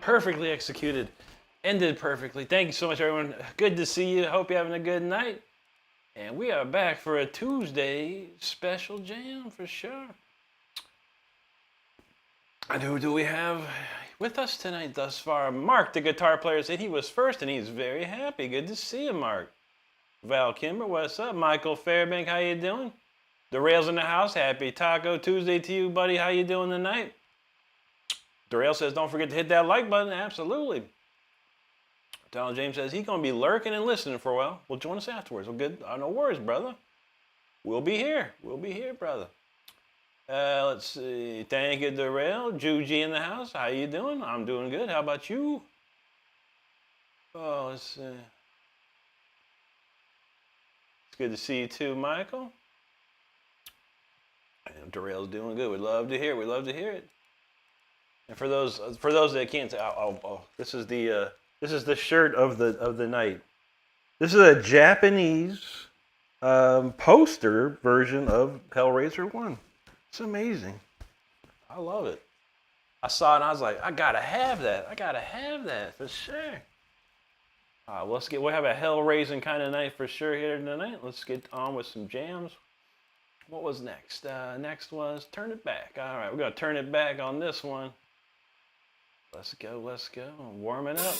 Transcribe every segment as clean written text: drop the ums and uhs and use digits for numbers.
Perfectly executed. Ended perfectly. Thank you so much, everyone. Good to see you. Hope you're having a good night. And we are back for a Tuesday special jam for sure. And who do we have with us tonight thus far? Mark, the guitar player, said he was first and he's very happy. Good to see you, Mark. Val Kimber, what's up? Michael Fairbank, how you doing? The Rails in the house, happy Taco Tuesday to you, buddy. How you doing tonight? Darrell says, don't forget to hit that like button. Absolutely. Donald James says, he's going to be lurking and listening for a while. Well, join us afterwards. Well, good. No worries, brother. We'll be here. We'll be here, brother. Let's see. Thank you, Darrell. Juji in the house. How you doing? I'm doing good. How about you? Oh, let's see. It's good to see you too, Michael. And Darrell's doing good. We'd love to hear it. We'd love to hear it. And for those that can't say, this is the shirt of the night. This is a Japanese poster version of Hellraiser 1. It's amazing. I love it. I saw it and I was like, I gotta have that. I gotta have that for sure. We'll have a hell-raising kind of night for sure here tonight. Let's get on with some jams. What was next? Next was Turn It Back. All right, we're gonna turn it back on this one. Let's go, let's go. I'm warming up.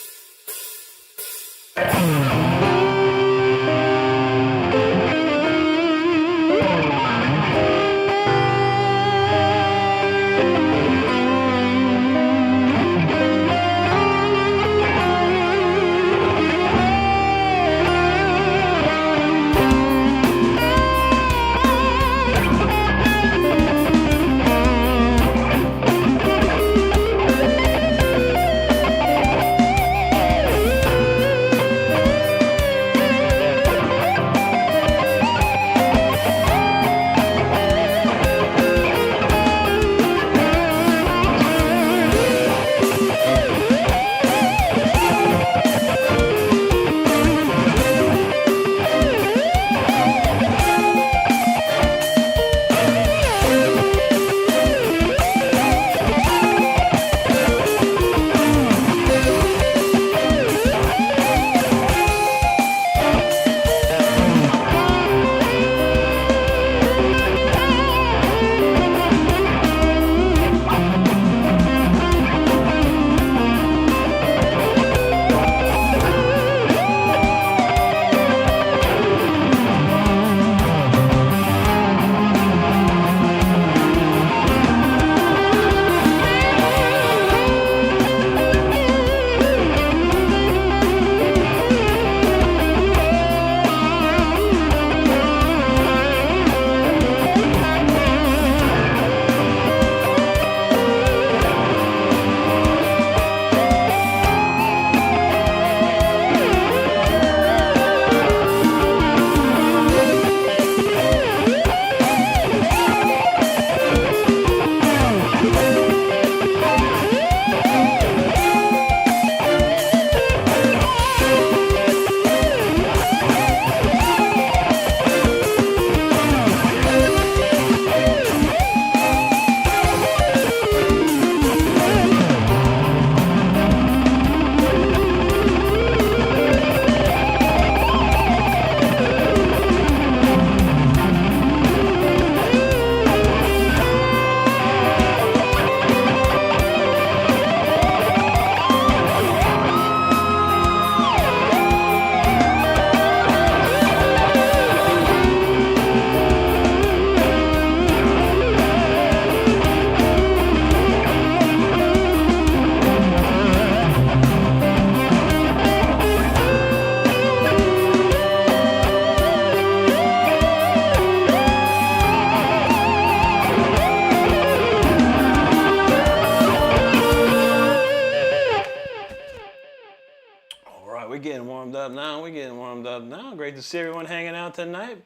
All right, we're getting warmed up now. Great to see everyone hanging out tonight.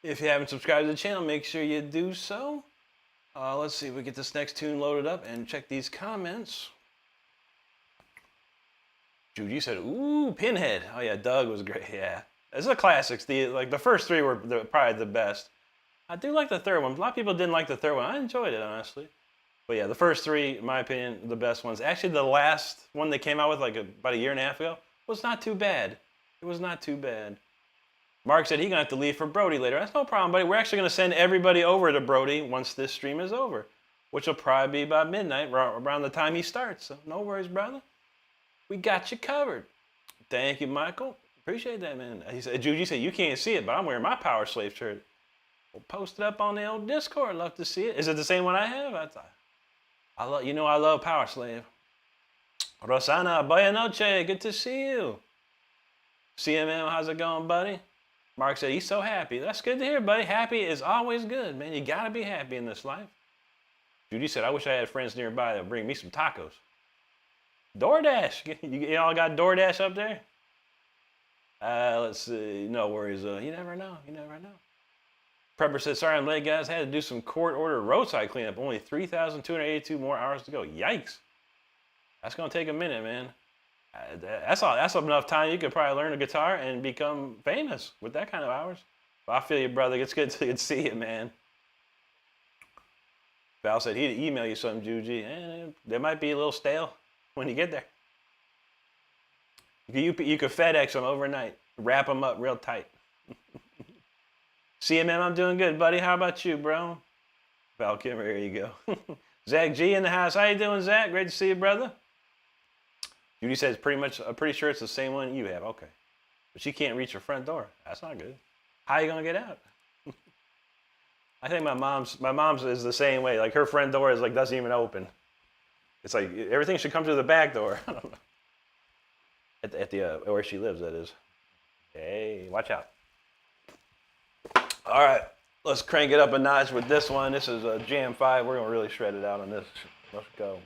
If you haven't subscribed to the channel, make sure you do so. Let's see if we get this next tune loaded up and check these comments. Jude, you said, ooh, Pinhead. Oh yeah, Doug was great. Yeah, it's a classic. The first three were probably the best. I do like the third one. A lot of people didn't like the third one. I enjoyed it, honestly. But yeah, the first three, in my opinion, the best ones. Actually, the last one they came out with about a year and a half ago was not too bad. It was not too bad. Mark said he's going to have to leave for Brody later. That's no problem, buddy. We're actually going to send everybody over to Brody once this stream is over, which will probably be about midnight, around the time he starts. So no worries, brother. We got you covered. Thank you, Michael. Appreciate that, man. He said, Jude, you said you can't see it, but I'm wearing my Power Slave shirt. We'll post it up on the old Discord. Love to see it. Is it the same one I have? I love Power Slave. Rosana, buenas noches. Good to see you. CMM, how's it going, buddy? Mark said he's so happy. That's good to hear, buddy. Happy is always good, man. You gotta be happy in this life. Judy said, I wish I had friends nearby that would bring me some tacos. DoorDash. You all got DoorDash up there? Let's see. No worries. You never know. Prepper said, sorry I'm late, guys. Had to do some court-ordered roadside cleanup. Only 3,282 more hours to go. Yikes. That's going to take a minute, man. That's enough time. You could probably learn a guitar and become famous with that kind of hours. But I feel you, brother. It's good to see you, man. Val said he'd email you something, Juji. They might be a little stale when you get there. You could FedEx them overnight. Wrap them up real tight. CMM, I'm doing good, buddy. How about you, bro? Val Kimmer, here you go. Zach G in the house. How you doing, Zach? Great to see you, brother. Judy says pretty sure it's the same one you have. Okay. But she can't reach her front door. That's not good. How are you going to get out? I think my mom's is the same way. Like her front door is doesn't even open. It's like everything should come through the back door. I don't know. At the where she lives, that is. Hey, watch out. All right, let's crank it up a notch with this one. This is a Jam 5. We're gonna really shred it out on this. Let's go.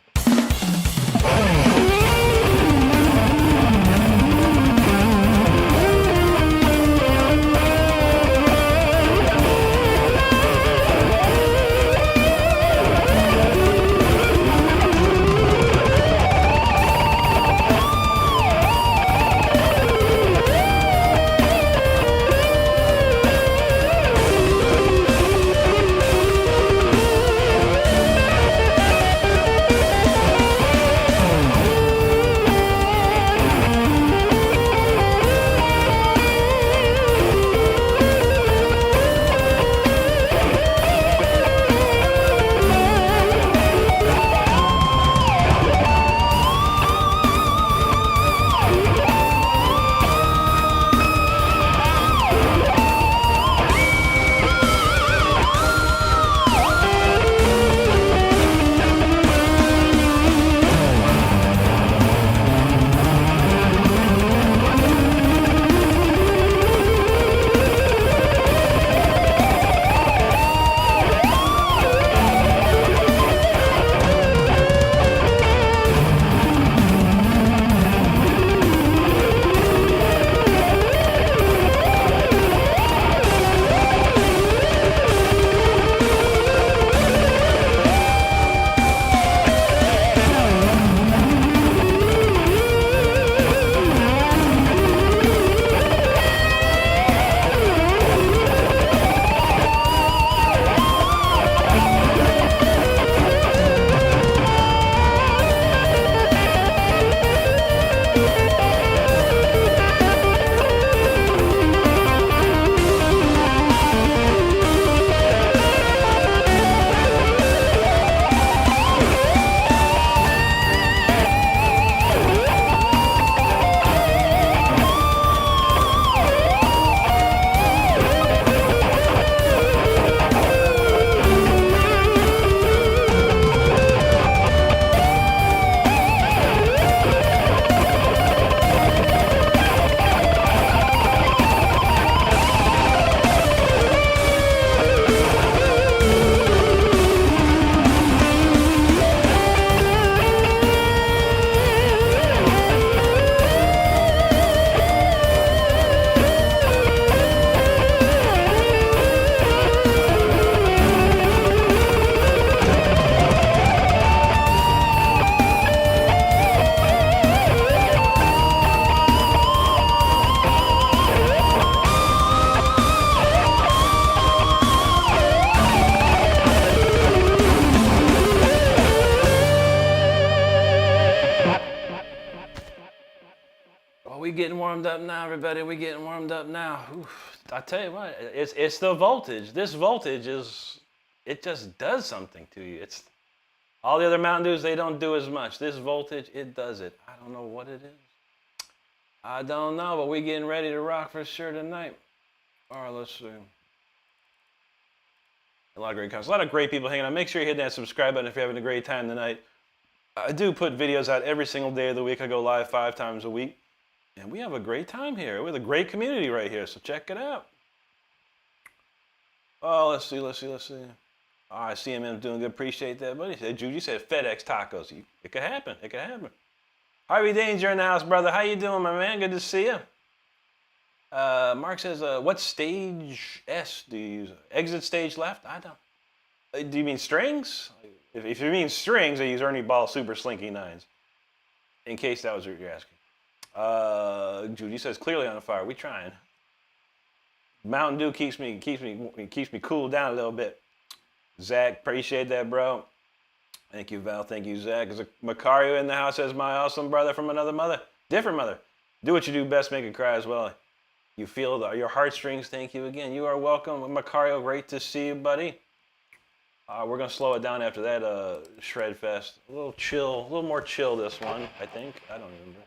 Oh, we getting warmed up now, everybody. We getting warmed up now. Oof. I tell you what, it's the voltage. This voltage it just does something to you. It's all the other Mountain Dews, they don't do as much. This voltage, it does it. I don't know what it is. I don't know, but we getting ready to rock for sure tonight. All right, let's see. A lot of great comments. A lot of great people hanging out. Make sure you hit that subscribe button if you're having a great time tonight. I do put videos out every single day of the week. I go live 5 times a week. And we have a great time here. We have a great community right here, so check it out. Oh, let's see. All right, CMM's doing good. Appreciate that, buddy. Judy said FedEx tacos. It could happen. It could happen. Harvey Danger in the house, brother. How you doing, my man? Good to see you. Mark says, what stage S do you use? Exit stage left? I don't. Do you mean strings? If you mean strings, I use Ernie Ball Super Slinky 9s. In case that was what you're asking. Judy says, clearly on fire. We trying. Mountain Dew keeps me cooled down a little bit. Zach, appreciate that, bro. Thank you, Val. Thank you, Zach. Is Macario in the house as my awesome brother from another mother? Different mother. Do what you do best, make it cry as well. You feel your heartstrings. Thank you again. You are welcome. Macario, great to see you, buddy. We're going to slow it down after that Shred Fest. A little chill, a little more chill this one, I think. I don't remember.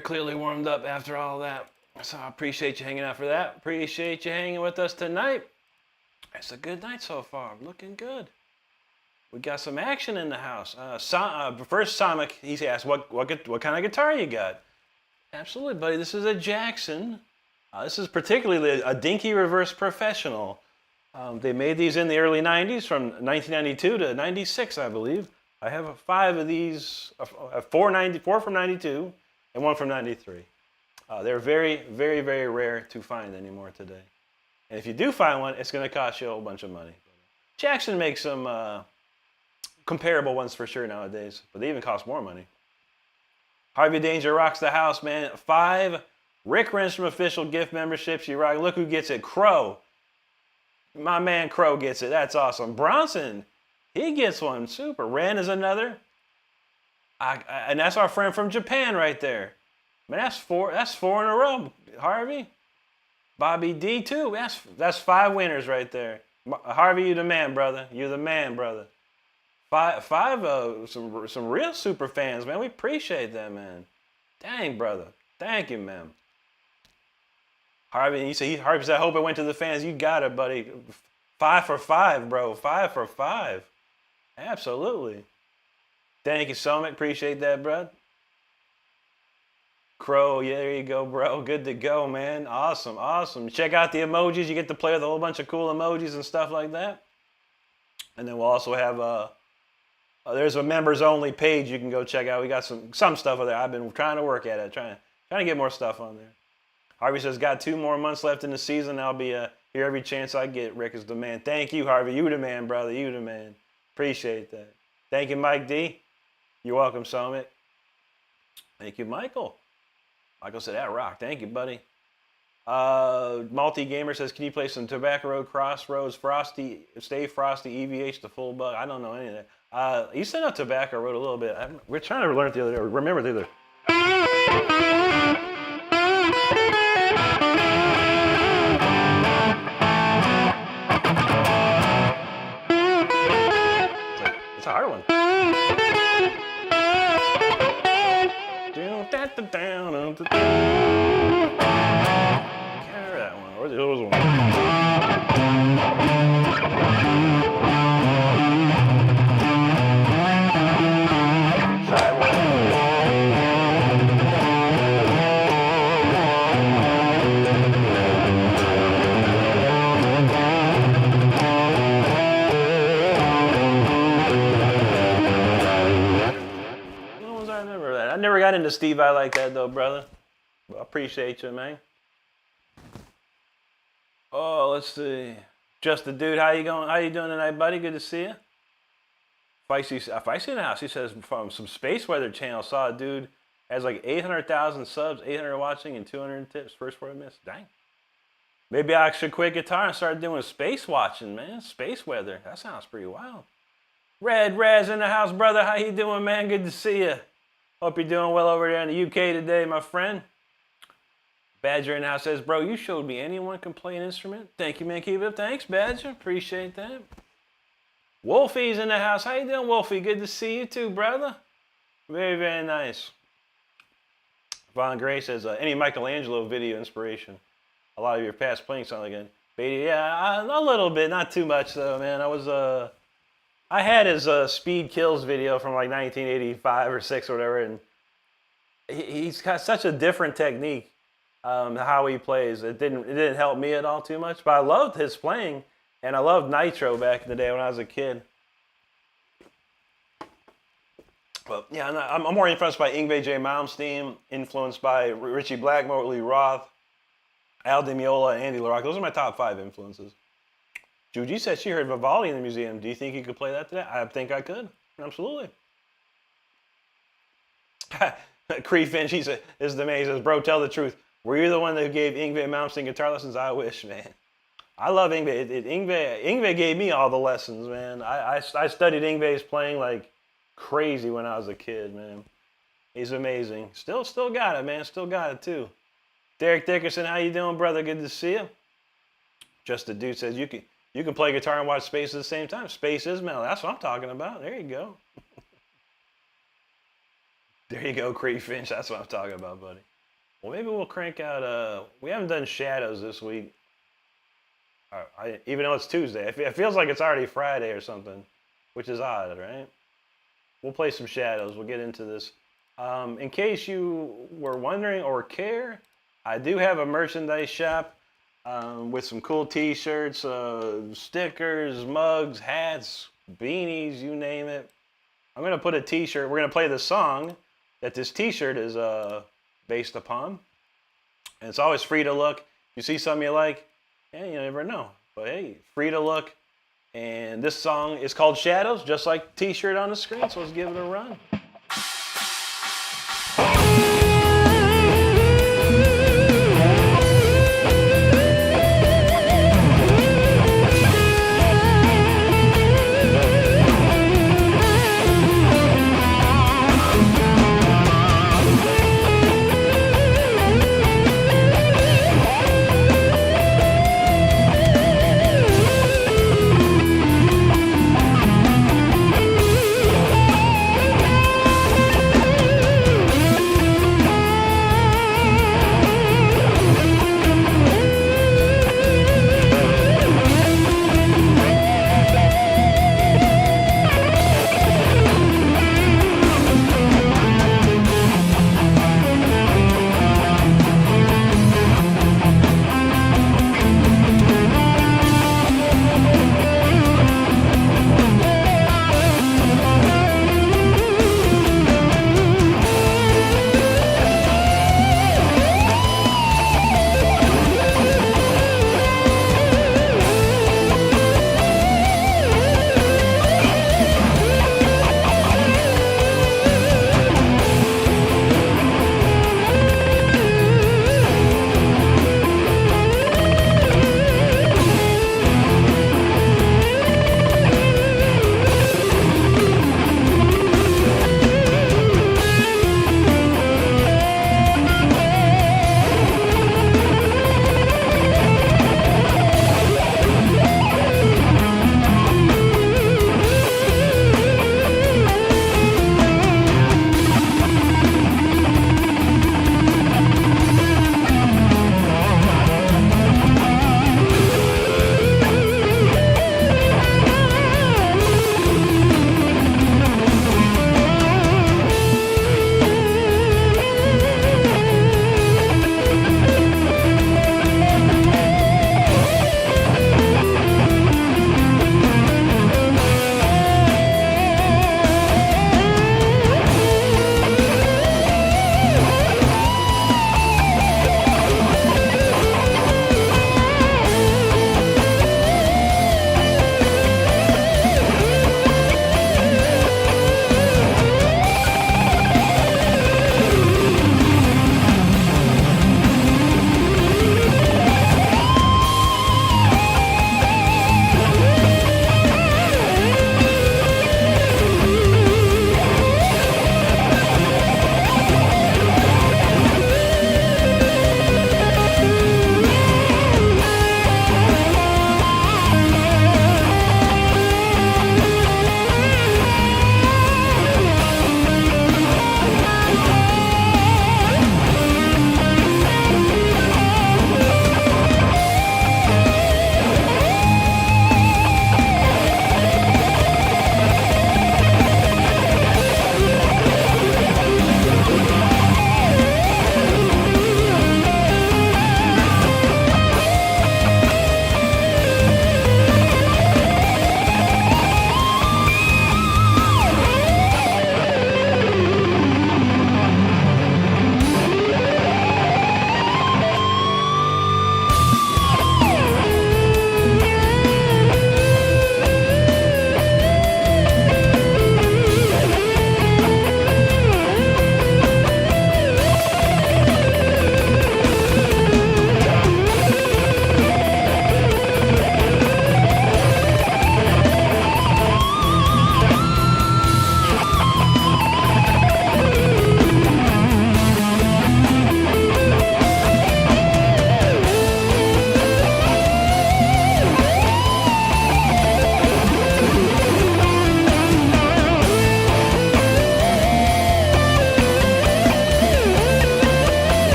you're clearly warmed up after all that. So I appreciate you hanging out for that. Appreciate you hanging with us tonight. It's a good night so far. Looking good. We got some action in the house. First, Sonic, he asked, what kind of guitar you got? Absolutely, buddy. This is a Jackson. This is particularly a dinky reverse professional. They made these in the early 90s, from 1992 to 96, I believe. I have 5 of these, 4 from 92 and 1 from 93. They're very, very, very rare to find anymore today. And if you do find one, it's going to cost you a whole bunch of money. Jackson makes some comparable ones for sure nowadays, but they even cost more money. Harvey Danger rocks the house, man. 5 Rick Renstrom official gift memberships. You rock. Look who gets it. Crow. My man Crow gets it. That's awesome. Bronson, he gets one. Super. Ren is another. And that's our friend from Japan right there. Man, that's 4 in a row. Harvey. Bobby D too. That's 5 winners right there. Harvey, you the man, brother. You the man, brother. 5 some real super fans, man. We appreciate that, man. Dang, brother. Thank you, man. Harvey, Harvey said, I hope it went to the fans. You got it, buddy. 5 for 5, bro. 5 for 5. Absolutely. Thank you so much. Appreciate that, bro. Crow, yeah, there you go, bro. Good to go, man. Awesome, awesome. Check out the emojis. You get to play with a whole bunch of cool emojis and stuff like that. And then we'll also have there's a members only page you can go check out. We got some stuff over there. I've been trying to work at it, trying to get more stuff on there. Harvey says, got 2 more months left in the season. I'll be here every chance I get. Rick is the man. Thank you, Harvey. You the man, brother. You the man. Appreciate that. Thank you, Mike D. You're welcome, Summit. Thank you, Michael. Michael said, that rock. Thank you, buddy. Multi-Gamer says, can you play some Tobacco Road, Crossroads, Frosty, Stay Frosty, EVH, The Full Bug? I don't know any of that. You said out Tobacco Road a little bit. We're trying to learn it the other day, or remember the other. It's a hard one. Can't remember that one. Or there was one. I never got into Steve I like that though, brother. I appreciate you, man. Oh, let's see. Just the dude, how you going? How you doing tonight, buddy? Good to see you. Feisty in the house. He says from some Space Weather channel, saw a dude has like 800,000 subs, 800 watching, and 200 tips. First 4 minutes. Dang. Maybe I should quit guitar and start doing space watching, man. Space weather. That sounds pretty wild. Red Raz in the house, brother. How you doing, man? Good to see you. Hope you're doing well over there in the UK today, my friend. Badger in the house says, bro, you showed me anyone can play an instrument. Thank you, man. Keep it up. Thanks, Badger. Appreciate that. Wolfie's in the house. How you doing, Wolfie? Good to see you too, brother. Very, very nice. Von Gray says, any Michelangelo video inspiration? A lot of your past playing sound like it. Yeah, a little bit. Not too much, though, man. I had his Speed Kills video from like 1985 or 6 or whatever, and he's got such a different technique, how he plays. It didn't help me at all too much, but I loved his playing, and I loved Nitro back in the day when I was a kid. But yeah, I'm more influenced by Yngwie J. Malmsteen, influenced by Richie Blackmore, Lee Roth, Al Di Meola, and Andy LaRocque. Those are my top 5 influences. Juji said she heard Vivaldi in the museum. Do you think you could play that today? I think I could. Absolutely. Cree Finch, he said, this is the man. He says, bro, tell the truth. Were you the one that gave Yngwie Malmsteen guitar lessons? I wish, man. I love Yngwie. Yngwie gave me all the lessons, man. I studied Yngwie's playing like crazy when I was a kid, man. He's amazing. Still got it, man. Still got it, too. Derek Dickerson, how you doing, brother? Good to see you. Just the dude says, you can play guitar and watch Space at the same time. Space is metal. That's what I'm talking about. There you go. There you go, Cree Finch. That's what I'm talking about, buddy. Well, maybe we'll crank out. We haven't done Shadows this week. Even though it's Tuesday, it feels like it's already Friday or something, which is odd, right? We'll play some Shadows. We'll get into this. In case you were wondering or care, I do have a merchandise shop with some cool T-shirts, stickers, mugs, hats, beanies, you name it. I'm gonna put a T-shirt. We're gonna play the song that this T-shirt is based upon, and it's always free to look. If you see something you like, yeah, you never know. But hey, free to look. And this song is called Shadows, just like the T-shirt on the screen. So let's give it a run.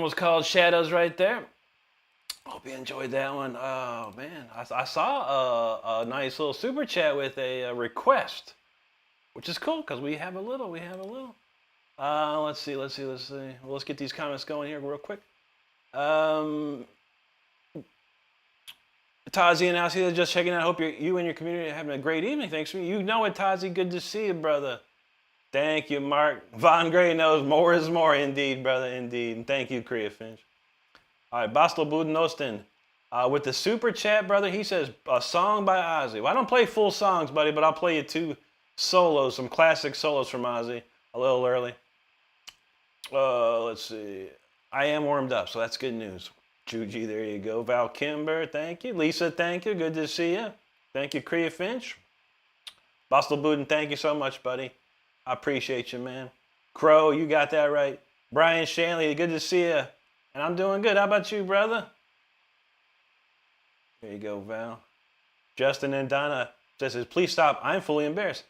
was called Shadows right there. Hope you enjoyed that one. Oh, man. I saw a nice little super chat with a request, which is cool because we have a little. Let's see. Well, let's get these comments going here real quick. Tazi and Alcy, just checking out. Hope you and your community are having a great evening. Thanks for you know it, Tazi. Good to see you, brother. Thank you, Mark. Von Gray knows more is more, indeed, brother, indeed. And thank you, Korea Finch. All right, Bastel Budenostin. With the super chat, brother, he says a song by Ozzy. Well, I don't play full songs, buddy, but I'll play you 2 solos, some classic solos from Ozzy, a little early. Let's see. I am warmed up, so that's good news. Juji, there you go. Val Kimber, thank you. Lisa, thank you. Good to see you. Thank you, Korea Finch. Bastel Buden, thank you so much, buddy. I appreciate you, man. Crow, you got that right. Brian Shanley, good to see you. And I'm doing good. How about you, brother? There you go, Val. Justin and Donna says, please stop. I'm fully embarrassed.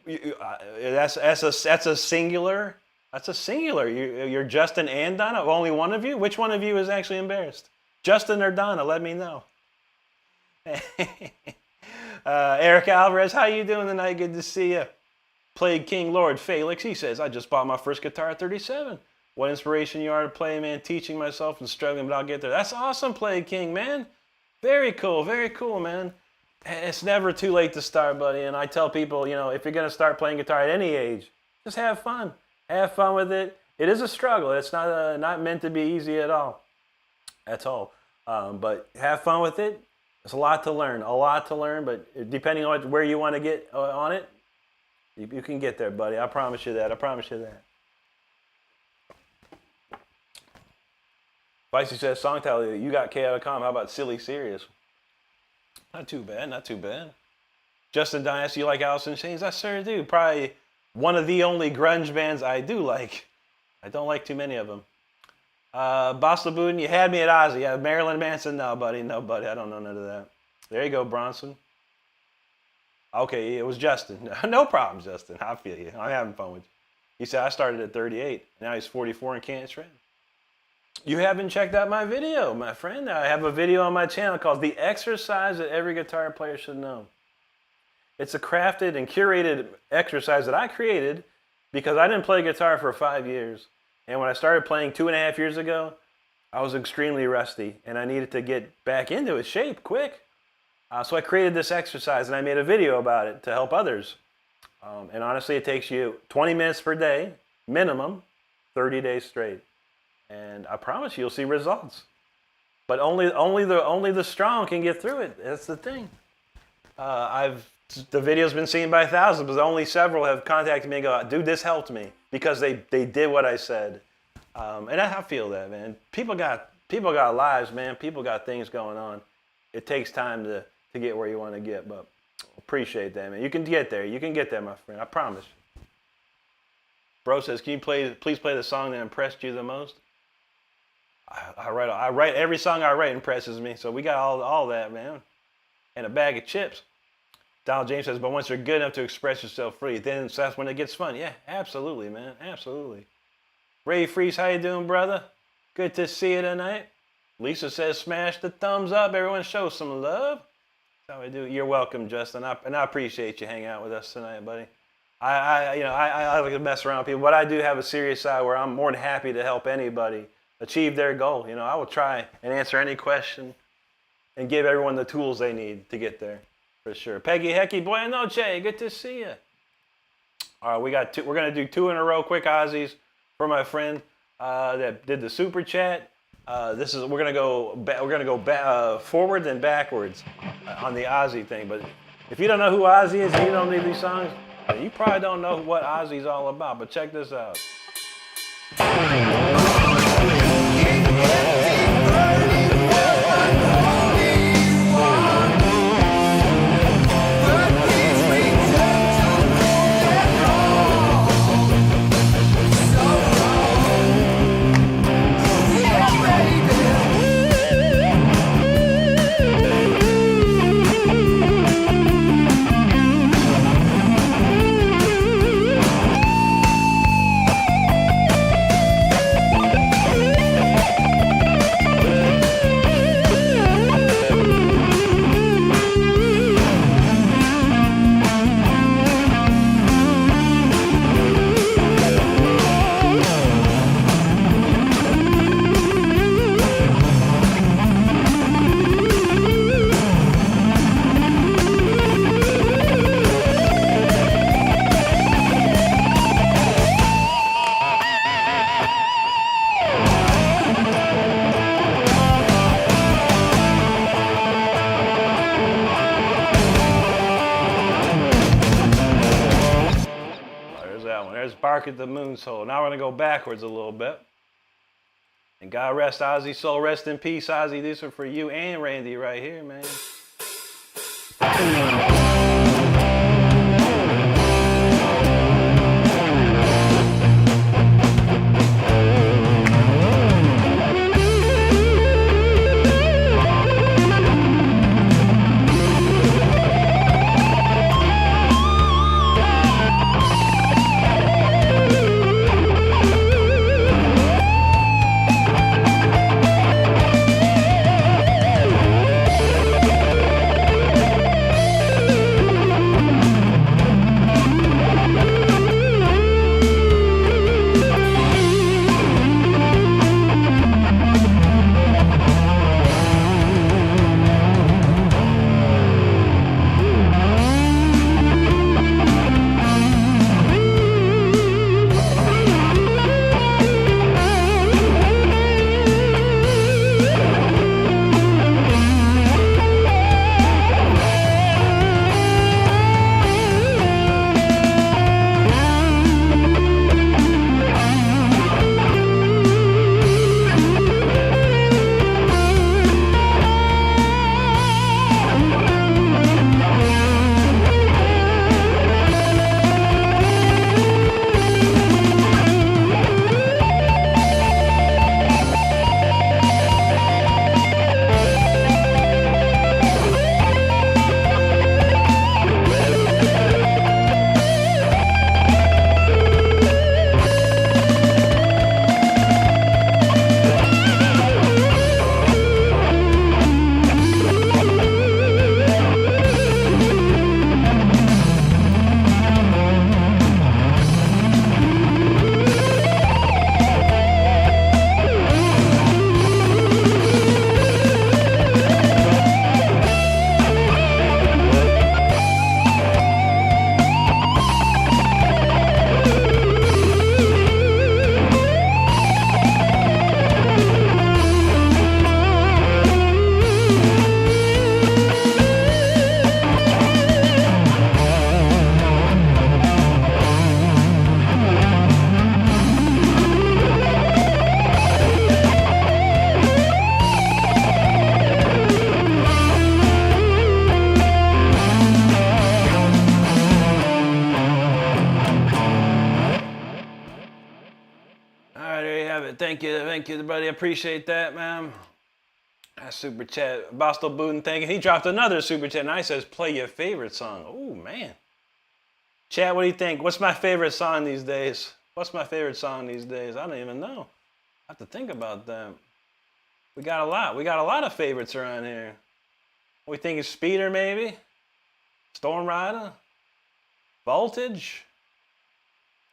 That's a singular. That's a singular. You're Justin and Donna? Only one of you? Which one of you is actually embarrassed? Justin or Donna? Let me know. Eric Alvarez, how you doing tonight? Good to see you. Plague King Lord Felix, he says, I just bought my first guitar at 37. What inspiration you are to play, man. Teaching myself and struggling, but I'll get there. That's awesome, Plague King, man. Very cool, man. It's never too late to start, buddy. And I tell people, you know, if you're going to start playing guitar at any age, just have fun. Have fun with it. It is a struggle. It's not meant to be easy at all. That's all. But have fun with it. There's a lot to learn, but depending on where you want to get on it, you can get there, buddy. I promise you that. Vicey says, song title, you got K.com. How about Silly Serious? Not too bad. Justin Dynasty, you like Alice in Chains? I sure do. Probably one of the only grunge bands I do like. I don't like too many of them. Boss Laboon, you had me at Ozzy. Yeah, Marilyn Manson, no, buddy. I don't know none of that. There you go, Bronson. Okay, it was Justin. No problem, Justin. I feel you. I'm having fun with you. He said, I started at 38. Now he's 44 and can't shred. You haven't checked out my video, my friend. I have a video on my channel called The Exercise That Every Guitar Player Should Know. It's a crafted and curated exercise that I created because I didn't play guitar for 5 years. And when I started playing 2.5 years ago, I was extremely rusty and I needed to get back into it shape quick. So I created this exercise and I made a video about it to help others. And honestly, it takes you 20 minutes per day, minimum, 30 days straight. And I promise you'll see results. But only the strong can get through it. That's the thing. The video's been seen by thousands, but only several have contacted me and go, dude, this helped me because they did what I said. And I feel that, man. People got lives, man. People got things going on. It takes time to get where you want to get, but appreciate that, man. You can get there. You can get there, my friend. I promise. Bro says, can you please play the song that impressed you the most? I write every song I write impresses me, so we got all that, man. And a bag of chips. Donald James says, but once you're good enough to express yourself free, then that's when it gets fun. Yeah, absolutely, man. Absolutely. Ray Freeze, how you doing, brother? Good to see you tonight. Lisa says, smash the thumbs up. Everyone show some love. That's how I do. You're welcome, Justin. And I appreciate you hanging out with us tonight, buddy. I like to mess around with people, but I do have a serious side where I'm more than happy to help anybody achieve their goal. You know, I will try and answer any question and give everyone the tools they need to get there, for sure. Peggy Hecky, buenas noches. Good to see you. All right, we're gonna do 2 in a row, quick Ozzies for my friend that did the super chat. We're gonna go forward and backwards on the Ozzy thing. But if you don't know who Ozzy is and you don't need these songs, you probably don't know what Ozzy's all about. But check this out. There's that one. There's Bark at the Moon's Hole. Now we're going to go backwards a little bit. And God rest Ozzy's soul. Rest in peace, Ozzy. These are for you and Randy right here, man. Thank you, buddy. Appreciate that, man. That super chat. Boston Booten, thank you. He dropped another super chat, and I says, play your favorite song. Oh, man. Chat, what do you think? What's my favorite song these days? What's my favorite song these days? I don't even know. I have to think about that. We got a lot. We got a lot of favorites around here. What we think is Speeder, maybe? Storm Rider? Voltage?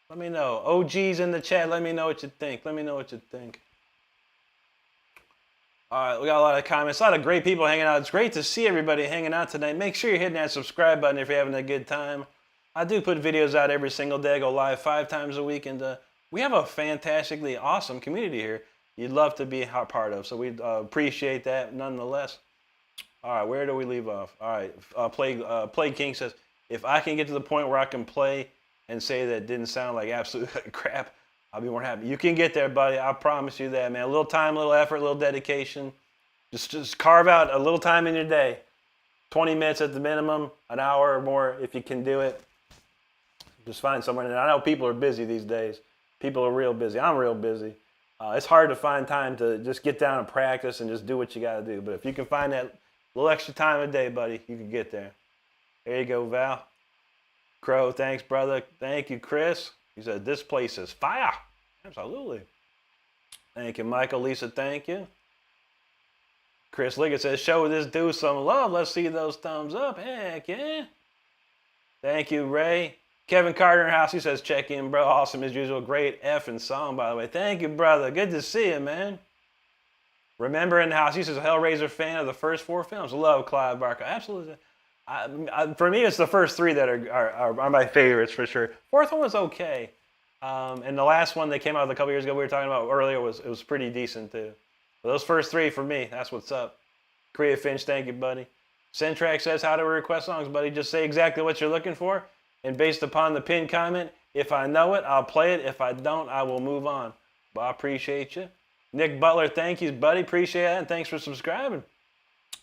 Let me know. OG's in the chat. Let me know what you think. Let me know what you think. All right, we got a lot of comments. A lot of great people hanging out. It's great to see everybody hanging out tonight. Make sure you're hitting that subscribe button if you're having a good time. I do put videos out every single day. I go live 5 times a week. And we have a fantastically awesome community here you'd love to be a part of. So we appreciate that nonetheless. All right, where do we leave off? All right, Plague King says, if I can get to the point where I can play and say that didn't sound like absolute crap, I'll be more happy. You can get there, buddy. I promise you that, man. A little time, a little effort, a little dedication. Just carve out a little time in your day. 20 minutes at the minimum, an hour or more if you can do it. Just find someone. And I know people are busy these days. People are real busy. I'm real busy. It's hard to find time to just get down and practice and just do what you got to do. But if you can find that little extra time a day, buddy, you can get there. There you go, Val. Crow, thanks, brother. Thank you, Chris. He said, this place is fire. Absolutely. Thank you, Michael. Lisa, thank you. Chris Liggett says, show this dude some love. Let's see those thumbs up. Heck yeah. Thank you, Ray. Kevin Carter in the house. He says, check in, bro. Awesome as usual. Great effing song, by the way. Thank you, brother. Good to see you, man. Remember in the house. He says, Hellraiser fan of the first 4 films. Love Clive Barker. Absolutely. For me, it's the first 3 that are my favorites for sure. 4th one was okay. And the last one that came out a couple years ago we were talking about earlier it was pretty decent too. But those first 3 for me, that's what's up. Korea Finch, thank you, buddy. Centrac says, how do we request songs, buddy? Just say exactly what you're looking for. And based upon the pinned comment, If I know it, I'll play it. If I don't, I will move on. But I appreciate you. Nick Butler, thank you, buddy. Appreciate it. And thanks for subscribing.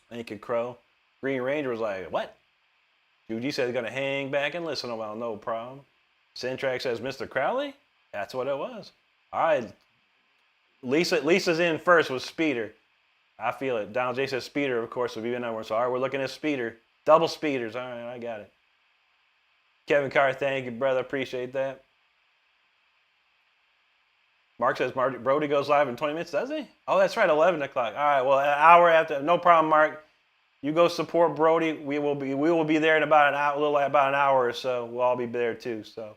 Thank you, Crow. Green Ranger was like, what? Judy said he's going to hang back and listen a while. No problem. Syntrax says, Mr. Crowley? That's what it was. All right. Lisa's in first with Speeder. I feel it. Donald J says Speeder, of course, will be the number one. So, all right, we're looking at Speeder. Double Speeders. All right, I got it. Kevin Carr, thank you, brother. Appreciate that. Mark says Brody goes live in 20 minutes, does he? Oh, that's right, 11 o'clock. All right, well, an hour after. No problem, Mark. You go support Brody. We will be there in about an hour, about an hour or so. We'll all be there too. So,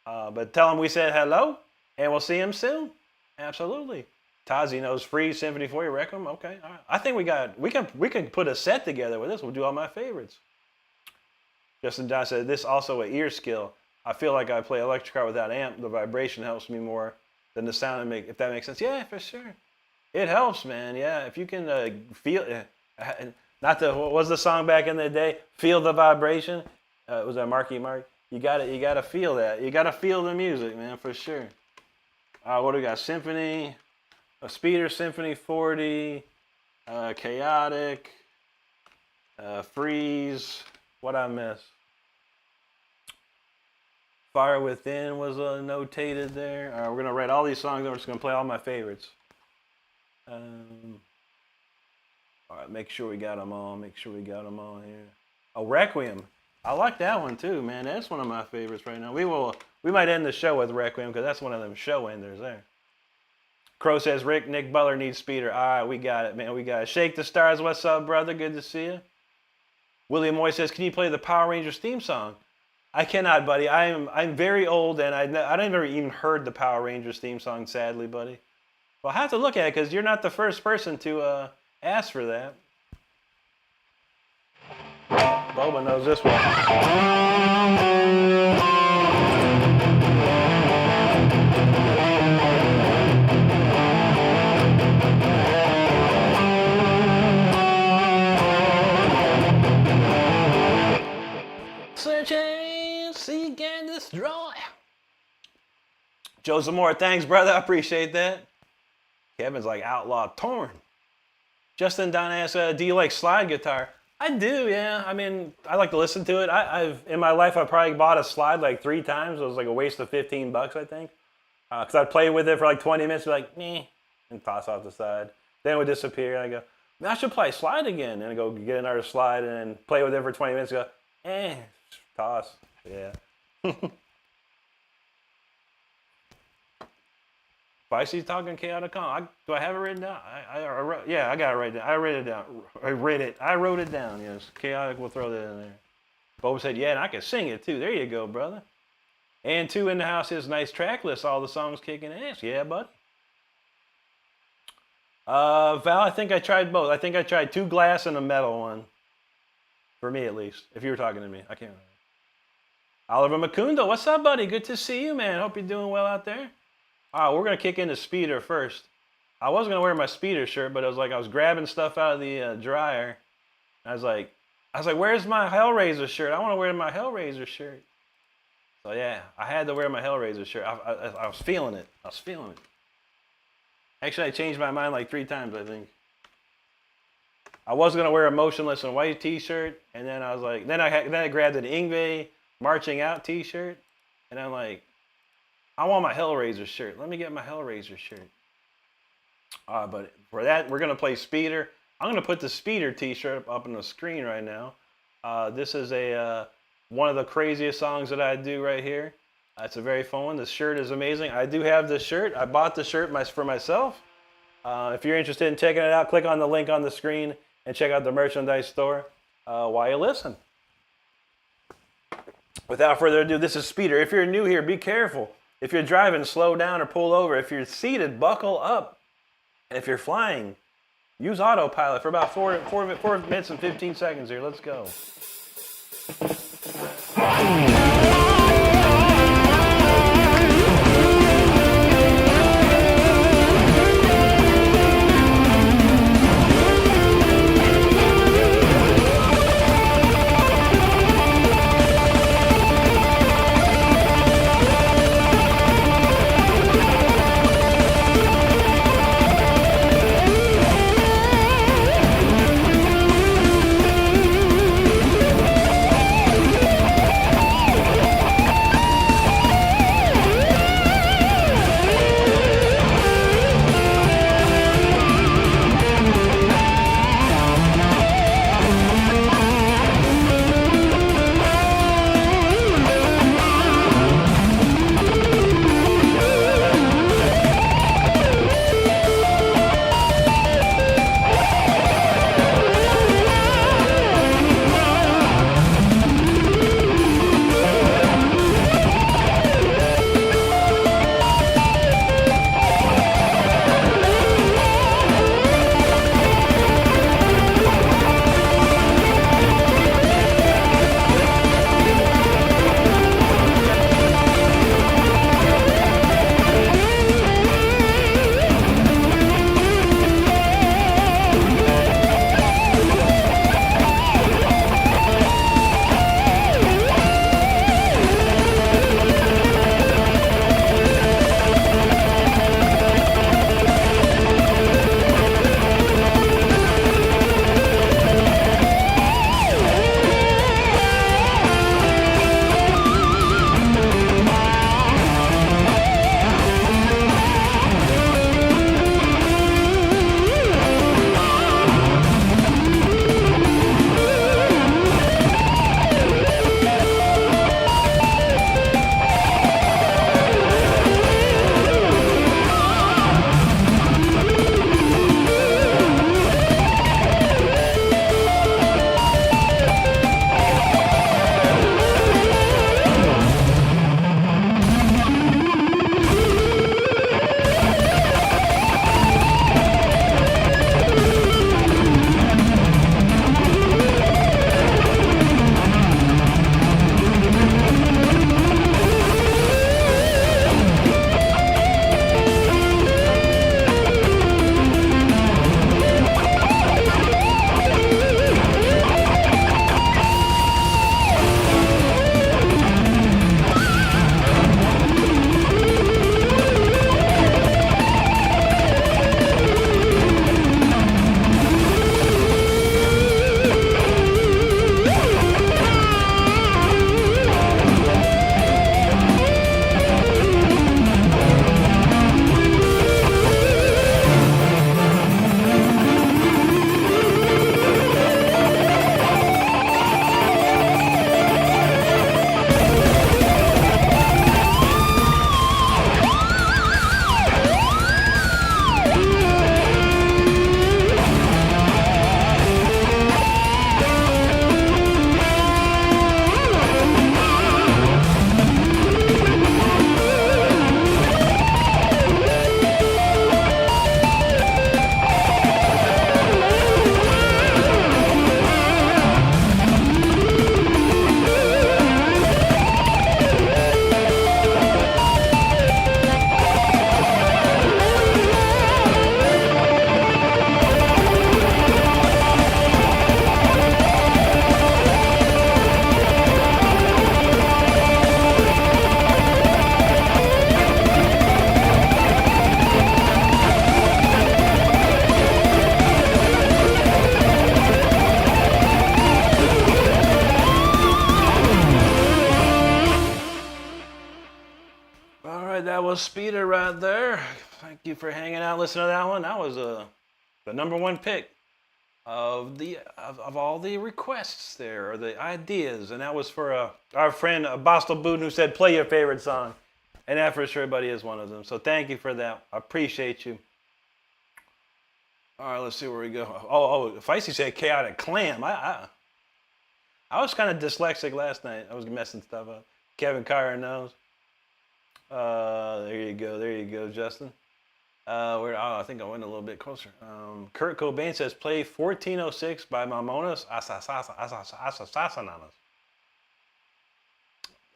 but tell him we said hello, and we'll see him soon. Absolutely. Tazi knows free Symphony for you. Requiem. Okay. All right. I think we can put a set together with this. We'll do all my favorites. Justin John said this also an ear skill. I feel like I play electric guitar without amp. The vibration helps me more than the sound. If that makes sense. Yeah, for sure. It helps, man. Yeah, if you can feel. What was the song back in the day? Feel the vibration. Was that Marky Mark? You gotta feel that. You gotta feel the music, man, for sure. What do we got? Symphony, a Speeder, Symphony 40, Chaotic, Freeze. What I miss? Fire Within was notated there. All right, we're gonna write all these songs. I'm just gonna play all my favorites. All right, make sure we got them all. Make sure we got them all here. Oh, Requiem. I like that one too, man. That's one of my favorites right now. We might end the show with Requiem because that's one of them show enders there. Crow says Nick Butler needs Speeder. All right, we got it, man. We got it. Shake the Stars. What's up, brother? Good to see you. William Moy says, can you play the Power Rangers theme song? I cannot, buddy. I'm very old and I never even heard the Power Rangers theme song, sadly, buddy. Well, I have to look at it because you're not the first person to ask for that. Boba knows this one. Search and seek and destroy. Joe Zamora, thanks, brother. I appreciate that. Kevin's like Outlaw Torn. Justin Don asks, do you like slide guitar? I do, yeah. I mean, I like to listen to it. I've in my life, I probably bought a slide like 3 times. It was like a waste of $15, I think. Because I'd play with it for like 20 minutes, be like, meh, and toss off the side. Then it would disappear, and I go, I should play slide again. And I go get another slide and then play with it for 20 minutes, and go, toss. Yeah. Spicy talking chaotic calm. Do I have it written down? Yeah, I got it right down. I wrote it down. Yes, chaotic. We'll throw that in there. Bob said, "Yeah, and I can sing it too." There you go, brother. And 2 in the house is nice track list. All the songs kicking ass. Yeah, buddy. Val, I think I tried both. I think I tried 2 glass and a metal one. For me, at least. If you were talking to me, I can't remember. Oliver Macundo, what's up, buddy? Good to see you, man. Hope you're doing well out there. All right, we're going to kick into Speeder first. I was going to wear my Speeder shirt, but it was like I was grabbing stuff out of the dryer. I was like, where's my Hellraiser shirt? I want to wear my Hellraiser shirt. So, yeah, I had to wear my Hellraiser shirt. I was feeling it. Actually, I changed my mind like 3 times, I think. I was going to wear a Motionless in White t-shirt, and then I was like, then I grabbed an Yngwie Marching Out t-shirt, and I'm like, I want my Hellraiser shirt. Let me get my Hellraiser shirt. But for that, we're going to play Speeder. I'm going to put the Speeder t-shirt up on the screen right now. This is one of the craziest songs that I do right here. It's a very fun one. The shirt is amazing. I do have this shirt. I bought the shirt for myself. If you're interested in checking it out, click on the link on the screen and check out the merchandise store while you listen. Without further ado, this is Speeder. If you're new here, be careful. If you're driving, slow down or pull over. If you're seated, buckle up. And if you're flying, use autopilot for about 4 minutes and 15 seconds here. Let's go. All right, that was Speeder right there. Thank you for hanging out, listening to that one. That was the #1 pick of all the requests there, or the ideas, and that was for our friend Boston Booten, who said play your favorite song, and that for sure, buddy, is one of them. So thank you for that. I appreciate you. All right, let's see where we go. Oh, Feisty said chaotic clam. I was kind of dyslexic last night. I was messing stuff up. Kevin Carr knows. There you go, Justin. I think I went a little bit closer. Kurt Cobain says, play 1406 by Mamonas Assassinanas.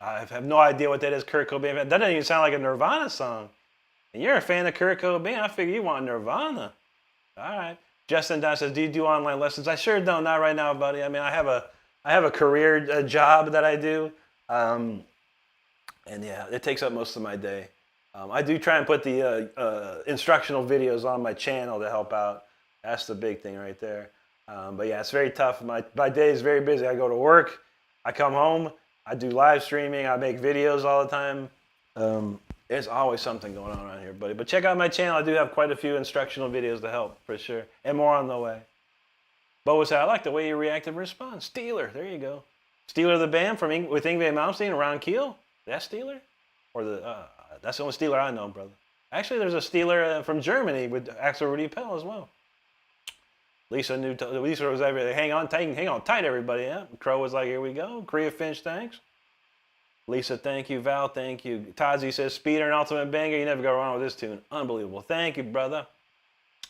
I have no idea what that is, Kurt Cobain. That doesn't even sound like a Nirvana song. And you're a fan of Kurt Cobain. I figure you want Nirvana. All right. Justin Don says, do you do online lessons? I sure don't. Not right now, buddy. I mean, I have a career job that I do. And yeah, it takes up most of my day. I do try and put the instructional videos on my channel to help out. That's the big thing right there. But yeah, it's very tough. My day is very busy. I go to work, I come home, I do live streaming, I make videos all the time. There's always something going on around here, buddy. But check out my channel. I do have quite a few instructional videos to help, for sure. And more on the way. Bo said, I like the way you react and respond. Steeler, there you go. Steeler the band with Yngwie Malmsteen and Ron Keel. That Steeler? Or that's the only Steeler I know, brother. Actually, there's a Steeler from Germany with Axel Rudy Pell as well. Lisa was everything. Hang on tight, everybody. Yeah. Crow was like, here we go. Korea Finch, thanks. Lisa, thank you. Val, thank you. Tazi says, Speeder and Ultimate Banger. You never go wrong with this tune. Unbelievable. Thank you, brother.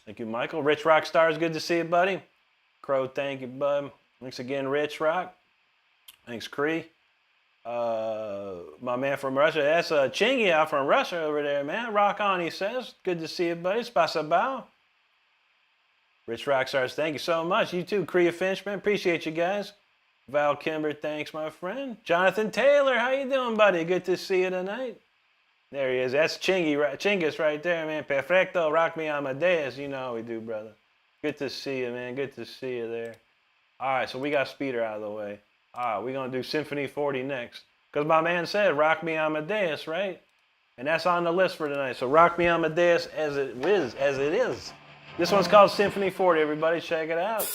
Thank you, Michael. Rich Rock Stars, good to see you, buddy. Crow, thank you, bud. Thanks again, Rich Rock. Thanks, Cree. My man from Russia, that's Chingy out from Russia over there, man. Rock on, he says. Good to see you, buddy. Spasabao. Rich Rockstars, thank you so much. You too, Korea Finch, man. Appreciate you guys. Val Kimber, thanks, my friend. Jonathan Taylor, how you doing, buddy? Good to see you tonight. There he is. That's Chingus right there, man. Perfecto, rock me Amadeus. You know how we do, brother. Good to see you, man. Good to see you there. All right, so we got Speeder out of the way. All right, we're going to do Symphony 40 next. Because my man said, rock me Amadeus, right? And that's on the list for tonight. So rock me Amadeus as it is. This one's called Symphony 40, everybody. Check it out.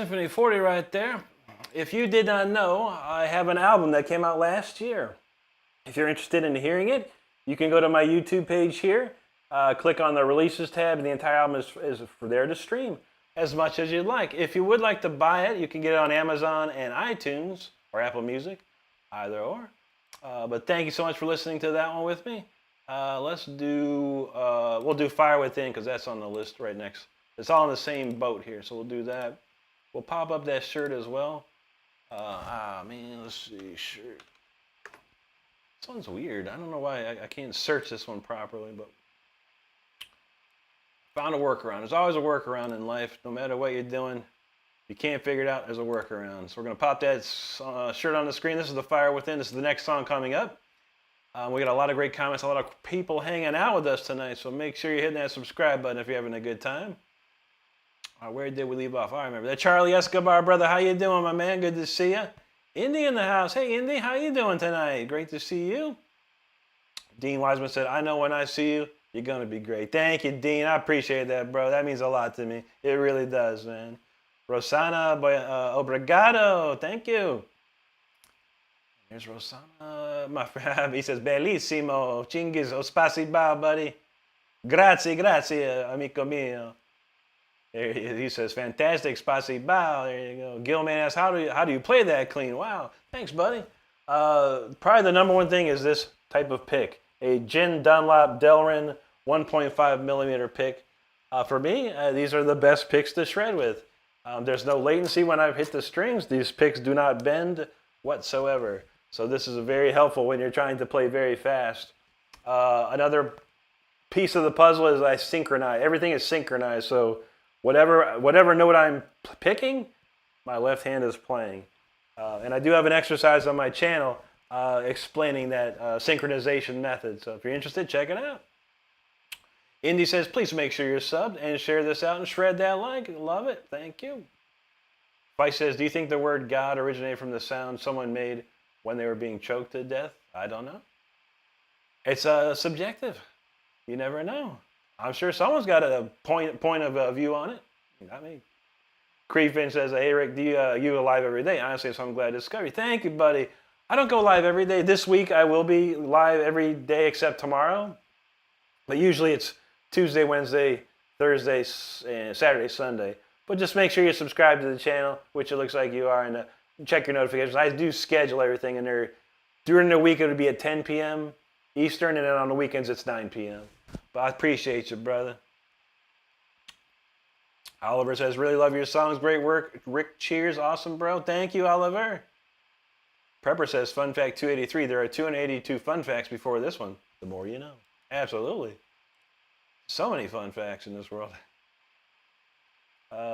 Symphony 40 right there. If you did not know, I have an album that came out last year. If you're interested in hearing it, you can go to my YouTube page here, click on the releases tab, and the entire album is for there to stream as much as you'd like. If you would like to buy it, you can get it on Amazon and iTunes or Apple Music, either or. But thank you so much for listening to that one with me. We'll do Fire Within because that's on the list right next. It's all in the same boat here, so we'll do that. We'll pop up that shirt as well. Let's see, shirt. This one's weird. I don't know why I can't search this one properly, but found a workaround. There's always a workaround in life. No matter what you're doing, if you can't figure it out, there's a workaround. So we're going to pop that shirt on the screen. This is the Fire Within. This is the next song coming up. We got a lot of great comments, a lot of people hanging out with us tonight, so make sure you're hitting that subscribe button if you're having a good time. Where did we leave off? I remember that. Charlie Escobar, brother, how you doing, my man? Good to see you. Indy in the house. Hey, Indy, how you doing tonight? Great to see you. Dean Wiseman said, I know when I see you, you're going to be great. Thank you, Dean. I appreciate that, bro. That means a lot to me. It really does, man. Rosana Obrigado. Thank you. Here's Rosana, my friend. He says, bellissimo. Chingues, spasiba, buddy. Grazie, amico mio. He says, fantastic, spasiba. There you go. Gilman asks, how do you play that clean? Wow, thanks, buddy. Probably the number one thing is this type of pick. A Gin Dunlop Delrin 1.5 millimeter pick. For me, these are the best picks to shred with. There's no latency when I hit the strings. These picks do not bend whatsoever. So this is very helpful when you're trying to play very fast. Another piece of the puzzle is I synchronize. Everything is synchronized. So whatever note I'm picking, my left hand is playing. And I do have an exercise on my channel explaining that synchronization method. So if you're interested, check it out. Indy says, please make sure you're subbed and share this out and shred that like. Love it. Thank you. Vice says, do you think the word God originated from the sound someone made when they were being choked to death? I don't know. It's subjective. You never know. I'm sure someone's got a point of view on it. Not me. Creepin says, hey, Rick, do you go live every day? Honestly, so I'm glad to discover you. Thank you, buddy. I don't go live every day. This week, I will be live every day except tomorrow. But usually it's Tuesday, Wednesday, Thursday, and Saturday, Sunday. But just make sure you subscribe to the channel, which it looks like you are, and check your notifications. I do schedule everything in there. During the week, it would be at 10 p.m. Eastern, and then on the weekends, it's 9 p.m. But I appreciate you, brother. Oliver says, really love your songs. Great work. Rick, cheers. Awesome, bro. Thank you, Oliver. Prepper says, fun fact 283. There are 282 fun facts before this one. The more you know. Absolutely. So many fun facts in this world.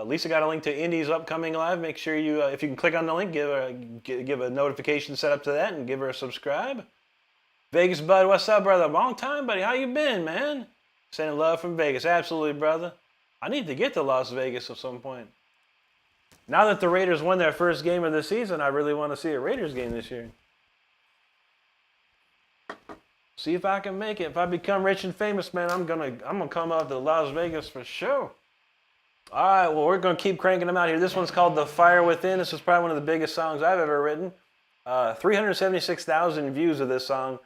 Lisa got a link to Indy's upcoming live. Make sure you, if you can click on the link, give a notification set up to that and give her a subscribe. Vegas Bud, what's up, brother? Long time, buddy. How you been, man? Sending love from Vegas. Absolutely, brother. I need to get to Las Vegas at some point. Now that the Raiders won their first game of the season, I really want to see a Raiders game this year. See if I can make it. If I become rich and famous, man, I'm gonna come out to Las Vegas for sure. All right, well, we're gonna keep cranking them out here. This one's called "The Fire Within." This is probably one of the biggest songs I've ever written. 376,000 views of this song,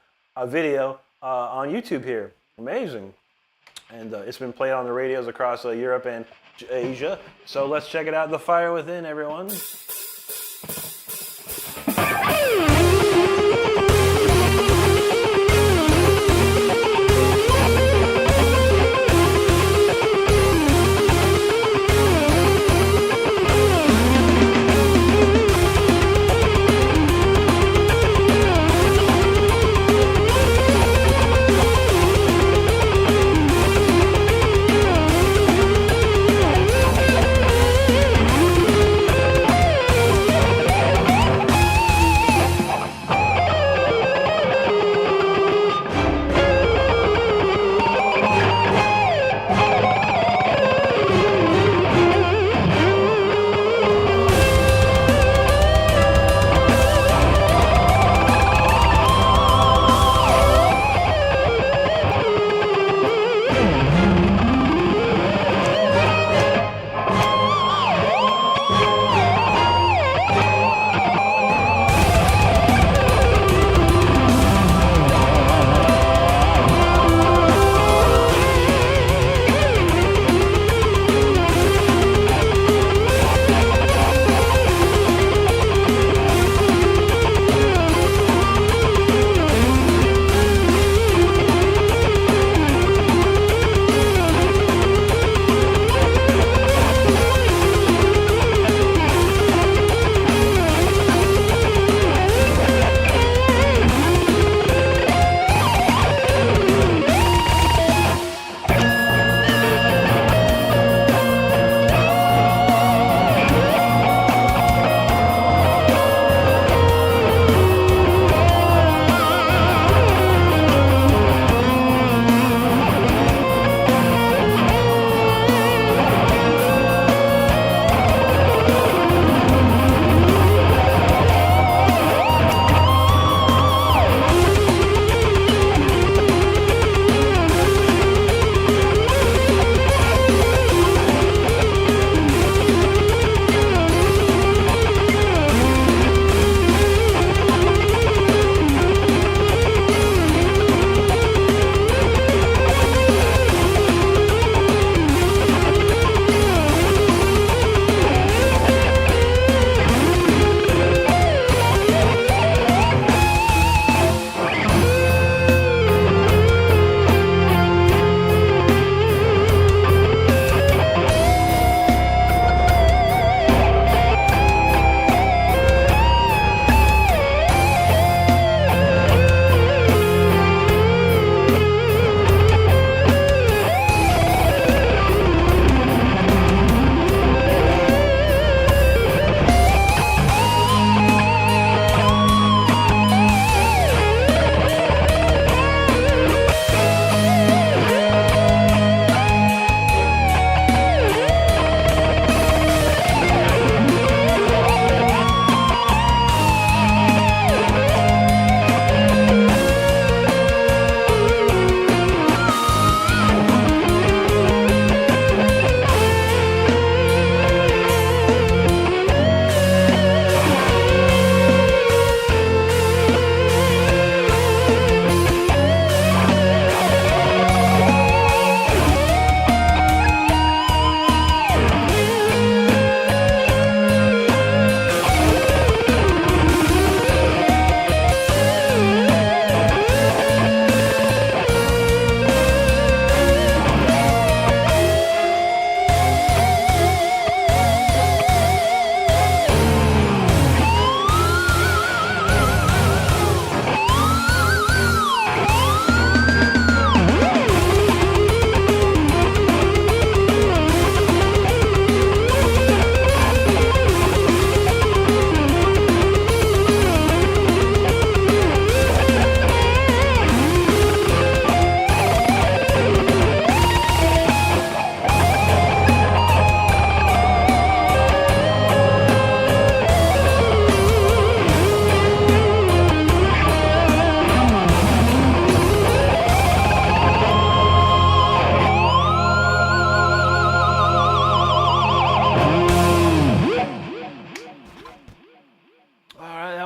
video on YouTube here. Amazing. And it's been played on the radios across Europe and Asia. So let's check it out. "The Fire Within," everyone.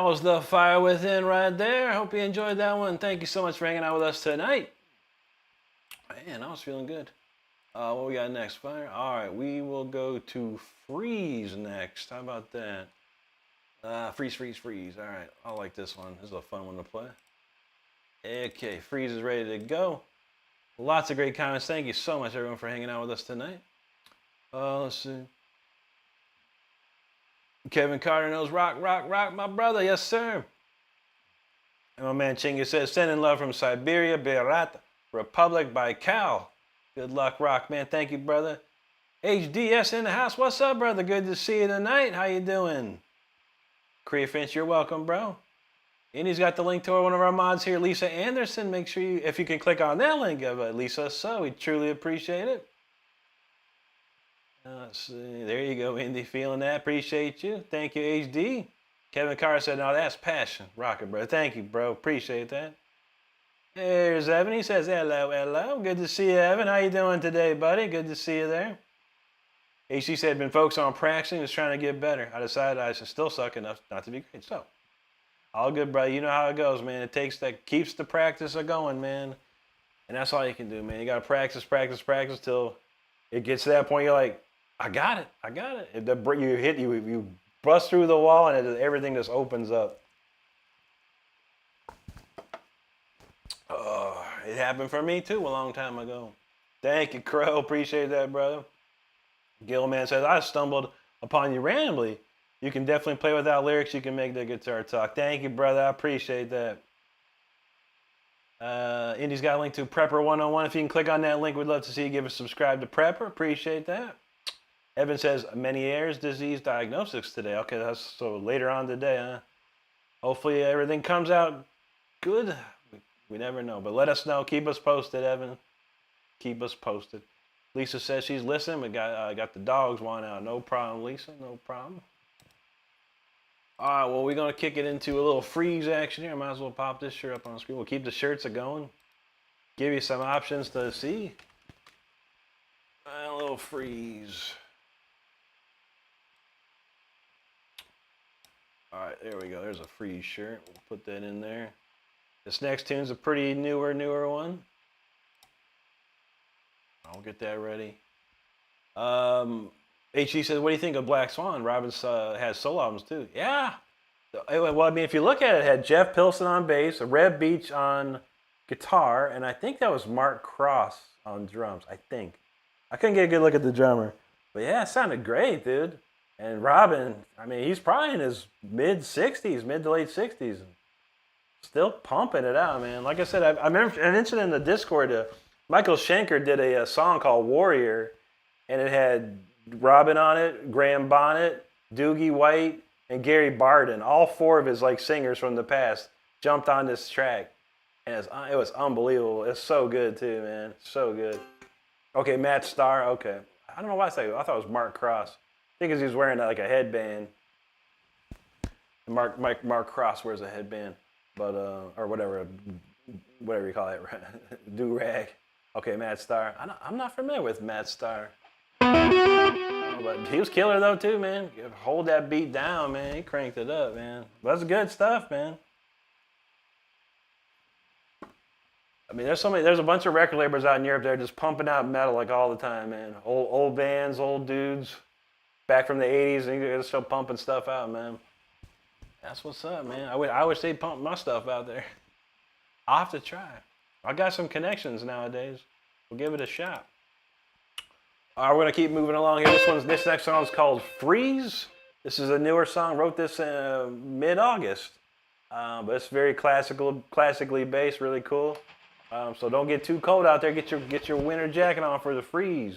was The Fire Within right there. Hope you enjoyed that one. Thank you so much for hanging out with us tonight. Man, I was feeling good. What we got next? Fire? All right, we will go to Freeze next. How about that? Freeze. All right, I like this one. This is a fun one to play. Okay, Freeze is ready to go. Lots of great comments. Thank you so much, everyone, for hanging out with us tonight. Let's see. Kevin Carter knows rock, my brother. Yes, sir. And my man Chinga says, sending love from Siberia, Berat, Republic by Cal. Good luck, rock, man. Thank you, brother. HDS in the house. What's up, brother? Good to see you tonight. How you doing? Korea Finch, you're welcome, bro. And he's got the link to one of our mods here, Lisa Anderson. Make sure you, if you can click on that link, Lisa, so we truly appreciate it. Let's see. There you go, Indy. Feeling that. Appreciate you. Thank you, HD. Kevin Carr said, no, that's passion. Rocket, bro. Thank you, bro. Appreciate that. There's Evan. He says, hello. Good to see you, Evan. How you doing today, buddy? Good to see you there. HD said, been focused on practicing, just trying to get better. I decided I should still suck enough not to be great. So, all good, brother. You know how it goes, man. It takes that, keeps the practice going, man. And that's all you can do, man. You got to practice till it gets to that point. You're like, I got it. If you bust through the wall and everything just opens up. It happened for me too a long time ago. Thank you, Crow. Appreciate that, brother. Gilman says, I stumbled upon you randomly. You can definitely play without lyrics. You can make the guitar talk. Thank you, brother. I appreciate that. Indy's got a link to Prepper 101. If you can click on that link, we'd love to see you give us subscribe to Prepper. Appreciate that. Evan says, Meniere's disease diagnosis today. Okay, that's so later on today, huh? Hopefully everything comes out good. We never know, but let us know. Keep us posted, Evan. Keep us posted. Lisa says she's listening. We got the dogs wanting out. No problem, Lisa. No problem. All right, well, we're going to kick it into a little freeze action here. I might as well pop this shirt up on the screen. We'll keep the shirts going. Give you some options to see. A little freeze. All right, there we go. There's a freeze shirt. We'll put that in there. This next tune's a pretty newer one. I'll get that ready. HG says, what do you think of Black Swan? Robbins has solo albums too. Yeah. Well, I mean, if you look at it, it had Jeff Pilson on bass, Reb Beach on guitar, and I think that was Mark Cross on drums, I think. I couldn't get a good look at the drummer. But yeah, it sounded great, dude. And Robin, I mean, he's probably in his mid to late 60s. Still pumping it out, man. Like I said, I mentioned in the Discord, Michael Schenker did a song called Warrior, and it had Robin on it, Graham Bonnet, Doogie White, and Gary Barden. All four of his singers from the past jumped on this track, and it was unbelievable. It's so good too, man. So good. Okay, Matt Starr. Okay, I don't know why I thought it was Mark Cross. I think because he was wearing a headband. Mark Cross wears a headband, but or whatever you call it, do rag. Okay, Matt Starr. I'm not familiar with Matt Starr. But he was killer though too, man. Hold that beat down, man. He cranked it up, man. That's good stuff, man. I mean, there's a bunch of record labels out in Europe that are just pumping out metal all the time, man. Old bands, old dudes, back from the '80s, and they're still pumping stuff out, man. That's what's up, man. I wish they'd pump my stuff out there. I'll have to try. I got some connections nowadays. We'll give it a shot. All right, we're gonna keep moving along here. This next song is called Freeze. This is a newer song. Wrote this mid-August, but it's very classically based, really cool. So don't get too cold out there. Get your winter jacket on for the freeze.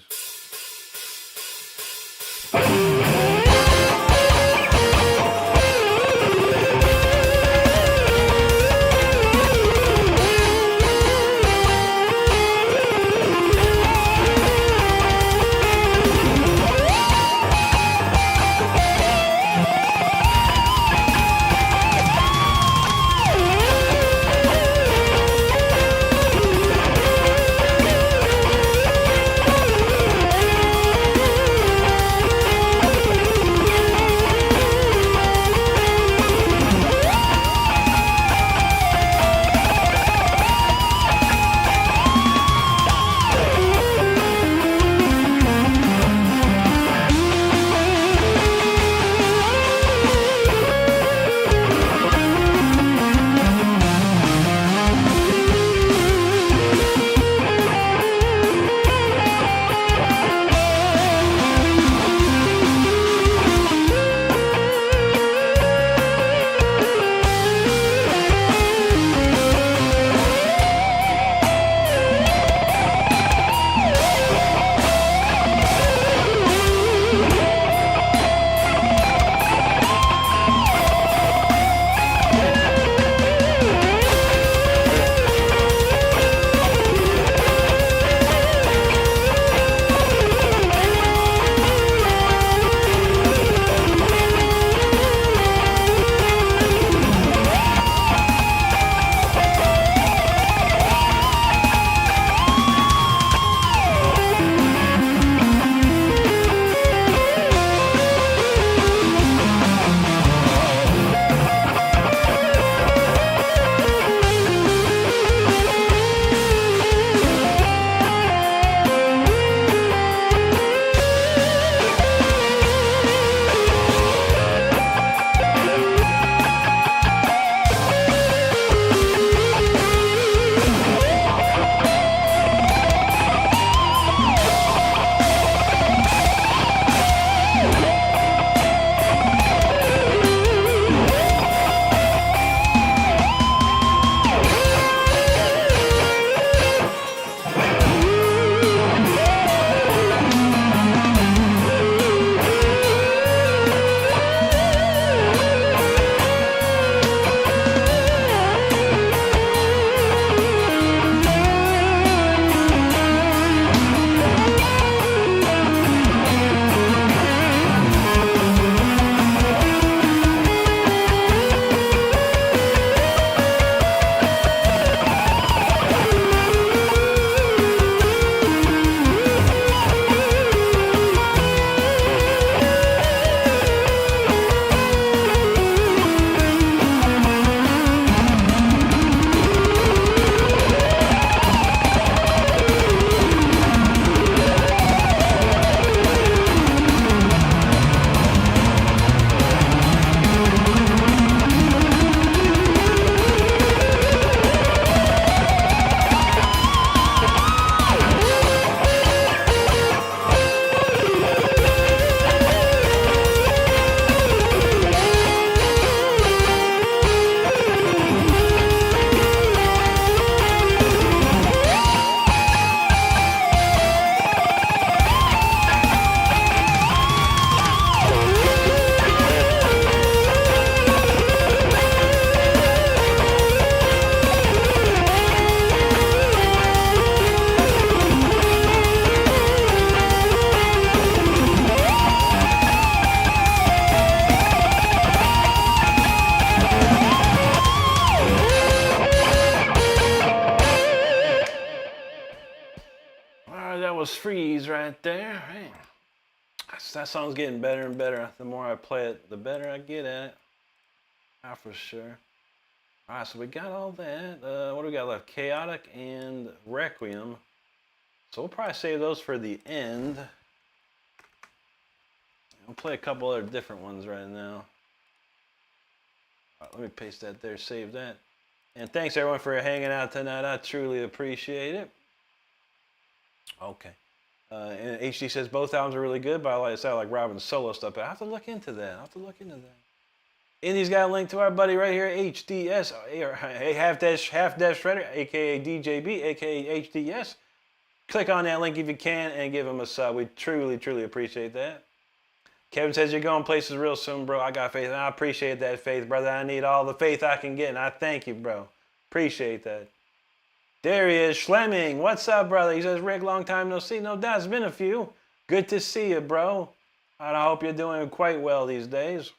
was Freeze right there. Man, that song's getting better and better. The more I play it, the better I get at it. For sure. All right, so we got all that. What do we got left? Chaotic and Requiem. So we'll probably save those for the end. I'll play a couple other different ones right now. All right, let me paste that there, save that. And thanks everyone for hanging out tonight. I truly appreciate it. Okay. And HD says both albums are really good, but I like it sound like Robin's solo stuff. But I have to look into that. Indy's got a link to our buddy right here, HDS, hey, half dash shredder, aka DJB, aka HDS. Click on that link if you can and give him a sub. We truly appreciate that. Kevin says you're going places real soon, bro. I got faith, and I appreciate that faith, brother. I need all the faith I can get, and I thank you, bro. Appreciate that. There he is, Schlemming. What's up, brother? He says, Rick, long time no see. No doubt, it's been a few. Good to see you, bro. And I hope you're doing quite well these days.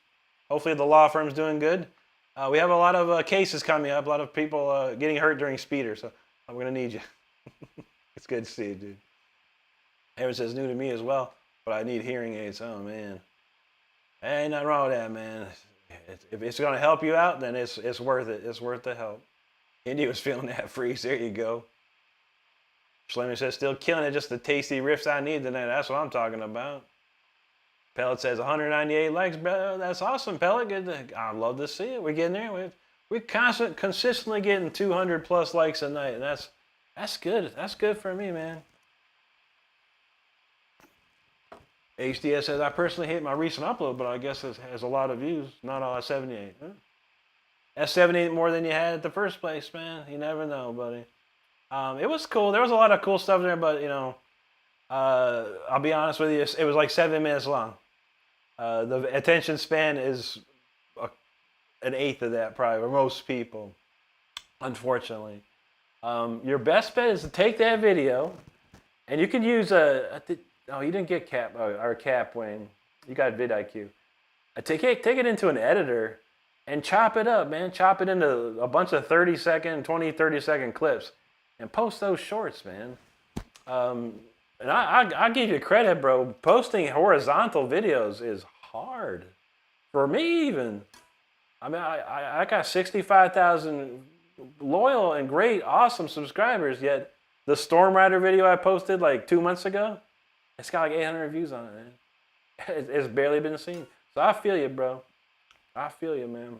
Hopefully the law firm's doing good. We have a lot of cases coming up, a lot of people getting hurt during speeder, so I'm going to need you. It's good to see you, dude. Aaron says, new to me as well, but I need hearing aids. Oh, man. Ain't nothing wrong with that, man. If it's going to help you out, then it's worth it. It's worth the help. Indy was feeling that Freeze. There you go. Schlemmer says, still killing it. Just the tasty riffs I need tonight. That's what I'm talking about. Pellet says 198 likes, bro. That's awesome, Pellet. Good. I'd love to see it. We're getting there. We're consistently getting 200 plus likes a night, and that's good. That's good for me, man. HDS says, I personally hate my recent upload, but I guess it has a lot of views. Not all at 78. Huh? That's 78 more than you had at the first place, man. You never know, buddy. It was cool. There was a lot of cool stuff there, but, you know, I'll be honest with you. It was like 7 minutes long. The attention span is an eighth of that, probably, for most people, unfortunately. Your best bet is to take that video, and you can use oh, you didn't get Cap, or Cap, Wayne. You got vidIQ. Take it into an editor and chop it up, man. Chop it into a bunch of 30-second, 20, 30-second clips and post those shorts, man. And I give you credit, bro. Posting horizontal videos is hard. For me, even. I mean, I got 65,000 loyal and great, awesome subscribers, yet the Storm Rider video I posted like 2 months ago, it's got like 800 views on it, man. It's barely been seen. So I feel you, bro. I feel you, man.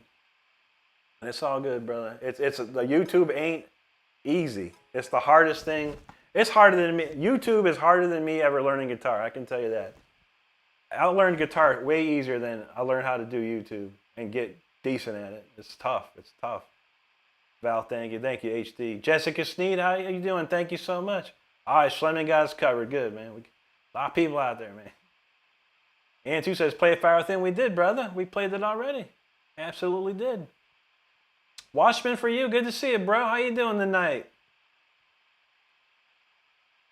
And it's all good, brother. The YouTube ain't easy. It's the hardest thing. It's harder than me. YouTube is harder than me ever learning guitar. I can tell you that. I learned guitar way easier than I learned how to do YouTube and get decent at it. It's tough. It's tough. Val, thank you. Thank you, HD. Jessica Sneed, how you doing? Thank you so much. All right, Schleming got us covered. Good, man. A lot of people out there, man. And 2 says, play Fire Within. We did, brother. We played it already. Absolutely did. Watchman for you. Good to see you, bro. How you doing tonight?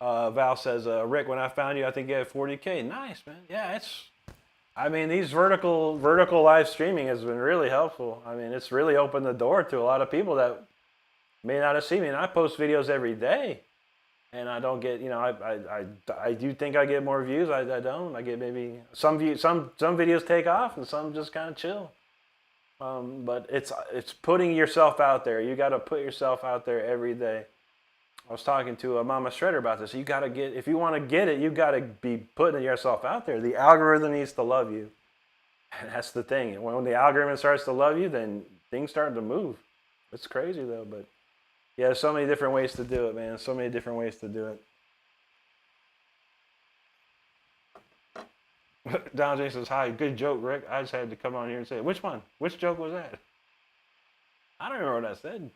Val says, Rick, when I found you, I think you had 40K. Nice, man. Yeah, I mean, these vertical live streaming has been really helpful. I mean, it's really opened the door to a lot of people that may not have seen me. And I post videos every day, and I don't get, you know, I do think I get more views. I don't. I get maybe some videos take off and some just kind of chill. But it's putting yourself out there. You got to put yourself out there every day. I was talking to Mama Shredder about this. You got to if you want to get it, you got to be putting yourself out there. The algorithm needs to love you. And that's the thing. When the algorithm starts to love you, then things start to move. It's crazy though, but yeah, there's so many different ways to do it, man. So many different ways to do it. Don J says, hi, good joke, Rick. I just had to come on here and say it. Which one? Which joke was that? I don't remember what I said.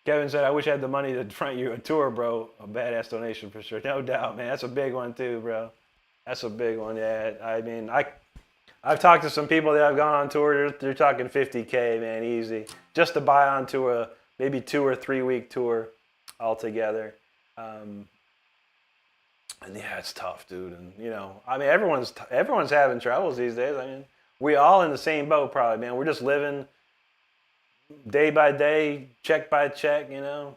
Kevin said, I wish I had the money to front you a tour, bro. A badass donation for sure. No doubt, man. That's a big one too, bro. That's a big one, yeah. I mean, I've talked to some people that have gone on tour. They're talking 50K, man, easy. Just to buy onto a maybe 2 or 3 week tour altogether. And yeah, it's tough, dude. And you know, I mean, everyone's having troubles these days. I mean, we all in the same boat, probably, man. We're just living day by day, check by check, you know.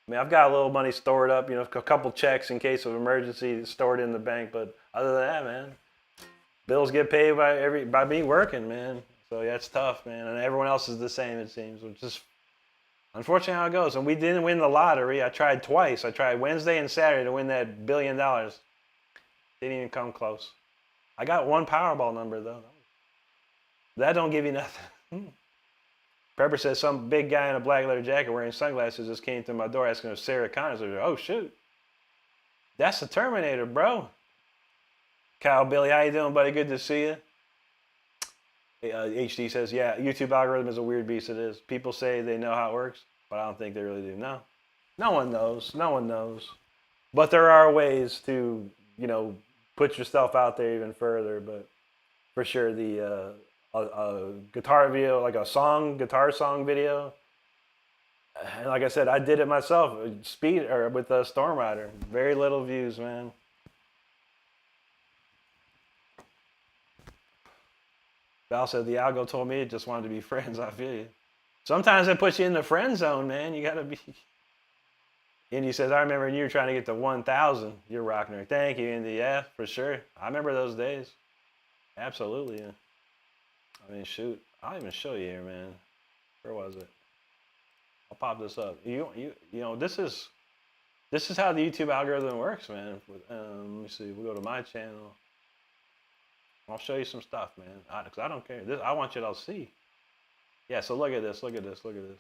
I mean, I've got a little money stored up, you know, a couple checks in case of emergency stored in the bank. But other than that, man, bills get paid by me working, man. So yeah, it's tough, man. And everyone else is the same, it seems, which is unfortunately how it goes. And we didn't win the lottery. I tried twice. I tried Wednesday and Saturday to win that $1 billion. Didn't even come close. I got one Powerball number though. That don't give you nothing. Pepper says some big guy in a black leather jacket wearing sunglasses just came through my door asking if Sarah Connor's over there. Oh shoot. That's the Terminator, bro. Kyle Billy, how you doing, buddy? Good to see you. HD says, yeah, YouTube algorithm is a weird beast. It is. People say they know how it works, but I don't think they really do. No. No one knows. No one knows. But there are ways to, you know, put yourself out there even further. But for sure, the a guitar video, like a guitar song video. And like I said, I did it myself, with the Storm Rider. Very little views, man. Val said the algo told me it just wanted to be friends. I feel you. Sometimes it puts you in the friend zone, man. You gotta be. Indy says, I remember when you were trying to get to 1,000. You're rocking her. Thank you, Indy. Yeah, for sure. I remember those days. Absolutely. Yeah. I mean, shoot. I'll even show you here, man. Where was it? I'll pop this up. You know, this is how the YouTube algorithm works, man. Let me see. We'll go to my channel. I'll show you some stuff, man. Because I don't care. I want you to all see. Yeah. So look at this. Look at this. Look at this.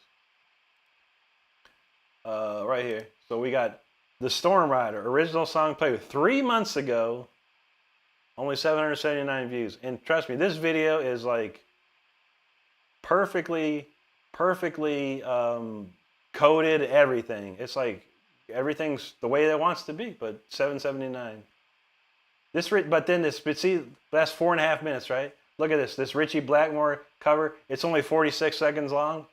Right here. So we got the Storm Rider original song played 3 months ago. Only 779 views. And trust me, this video is like perfectly coded everything. It's like everything's the way it wants to be, but 779. But see, that's 4.5 minutes, right? Look at this. This Richie Blackmore cover, it's only 46 seconds long.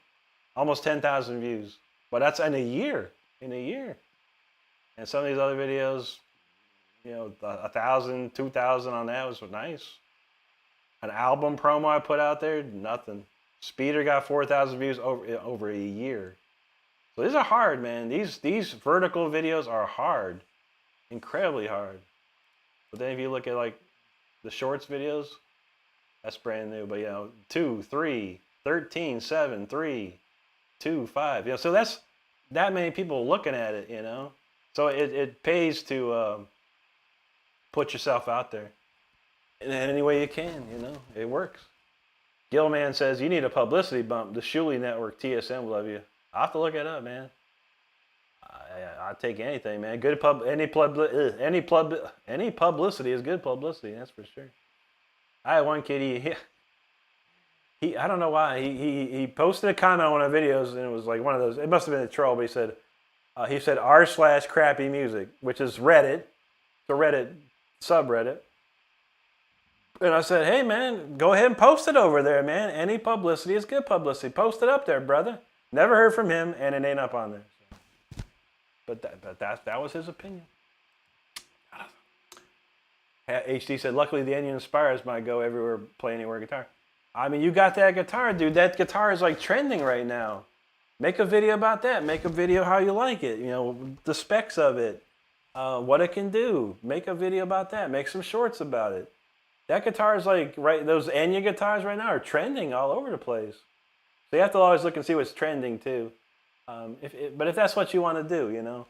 Almost 10,000 views. But that's in a year. In a year. And some of these other videos, you know, 1,000, 2,000 on that was nice. An album promo I put out there, nothing. Speeder got 4,000 views over a year. So these are hard, man. These vertical videos are hard, incredibly hard. But then if you look at like the shorts videos, that's brand new. But you know, 2, 3, 13, 7, 3, 2, 5. You know, so that's that many people looking at it. You know, so it pays to put yourself out there in any way you can. You know, it works. Gilman says you need a publicity bump. The Shuley Network TSM will love you. I have to look it up, man. I take anything, man. Good any publicity is good publicity. That's for sure. I had one kid. He I don't know why he posted a comment on one of the videos and it was like one of those. It must have been a troll, but he said r/crappy music, which is Reddit, the Reddit subreddit. And I said, hey, man, go ahead and post it over there, man. Any publicity is good publicity. Post it up there, brother. Never heard from him, and it ain't up on there. So. But that was his opinion. HD said, luckily the Onion Inspires might go everywhere, play anywhere guitar. I mean, you got that guitar, dude. That guitar is like trending right now. Make a video about that. Make a video how you like it. You know, the specs of it, what it can do. Make a video about that. Make some shorts about it. That guitar is like, right, those Enya guitars right now are trending all over the place. So you have to always look and see what's trending too. But if that's what you want to do, you know,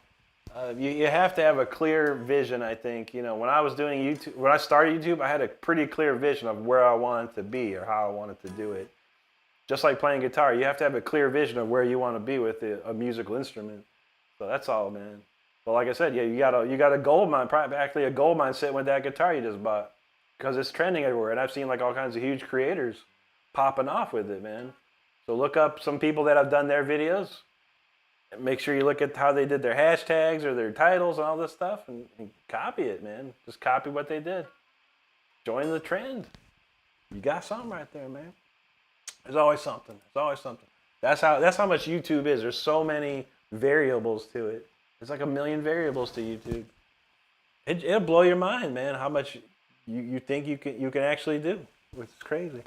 you have to have a clear vision, I think. You know, when I was doing YouTube, when I started YouTube, I had a pretty clear vision of where I wanted to be or how I wanted to do it. Just like playing guitar, you have to have a clear vision of where you want to be with a musical instrument. So that's all, man. But like I said, yeah, you got a gold mine, actually a gold mine sitting with that guitar you just bought. Because it's trending everywhere, and I've seen like all kinds of huge creators popping off with it, man. So look up some people that have done their videos. Make sure you look at how they did their hashtags or their titles and all this stuff, and copy it, man. Just copy what they did. Join the trend. You got something right there, man. There's always something. There's always something. That's how much YouTube is. There's so many variables to it. There's like 1 million variables to YouTube. It'll blow your mind, man. How much you think you can actually do, which is crazy.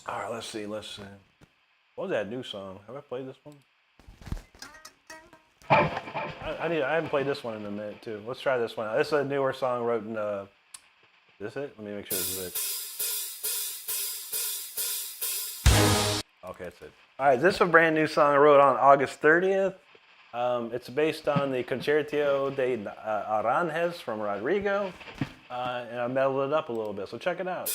All right, let's see. What was that new song? Have I played this one? I haven't played this one in a minute too. Let's try this one. This is a newer song wrote in. Is this it? Let me make sure this is it. Okay, that's it. All right, this is a brand new song I wrote on August 30th. It's based on the Concerto de Aranjuez from Rodrigo, and I mellowed it up a little bit. So check it out.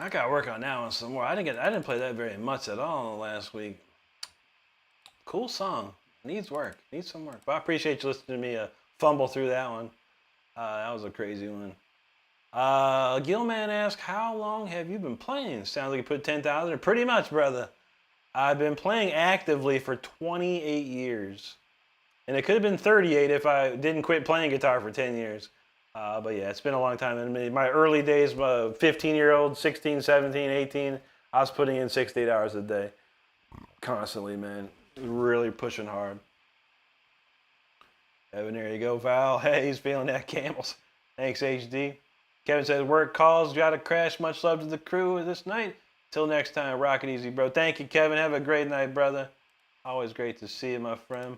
I gotta work on that one some more. I didn't play that very much at all last week. Cool song. Needs work. Needs some work. But I appreciate you listening to me fumble through that one. That was a crazy one. Gilman asked, how long have you been playing? Sounds like you put 10,000. Pretty much, brother. I've been playing actively for 28 years. And it could have been 38 if I didn't quit playing guitar for 10 years. But yeah, it's been a long time. In my early days, 15-year-old, 16, 17, 18, I was putting in 6 to 8 hours a day. Constantly, man. Really pushing hard. Evan, there you go, Val. Hey, he's feeling that Camels. Thanks, HD. Kevin says, work calls, got to crash. Much love to the crew this night. Till next time, rock it easy, bro. Thank you, Kevin. Have a great night, brother. Always great to see you, my friend.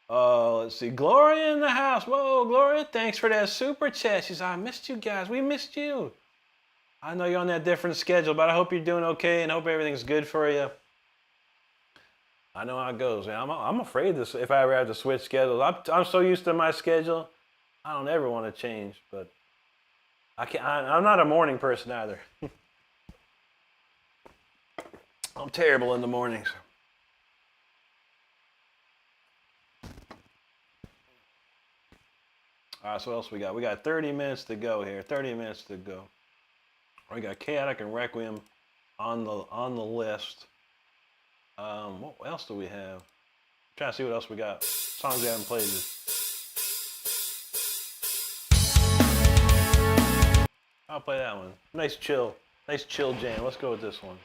Let's see. Gloria in the house. Whoa, Gloria, thanks for that super chat. She said, I missed you guys. We missed you. I know you're on that different schedule, but I hope you're doing okay and hope everything's good for you. I know how it goes, man. I'm afraid this if I ever have to switch schedules. I'm so used to my schedule. I don't ever want to change, but I'm not a morning person either. I'm terrible in the mornings. All right, so what else we got? We got 30 minutes to go here. 30 minutes to go. We got Chaotic and Requiem on the list. What else do we have? I'm trying to see what else we got. Songs we haven't played yet. I'll play that one. Nice chill jam. Let's go with this one.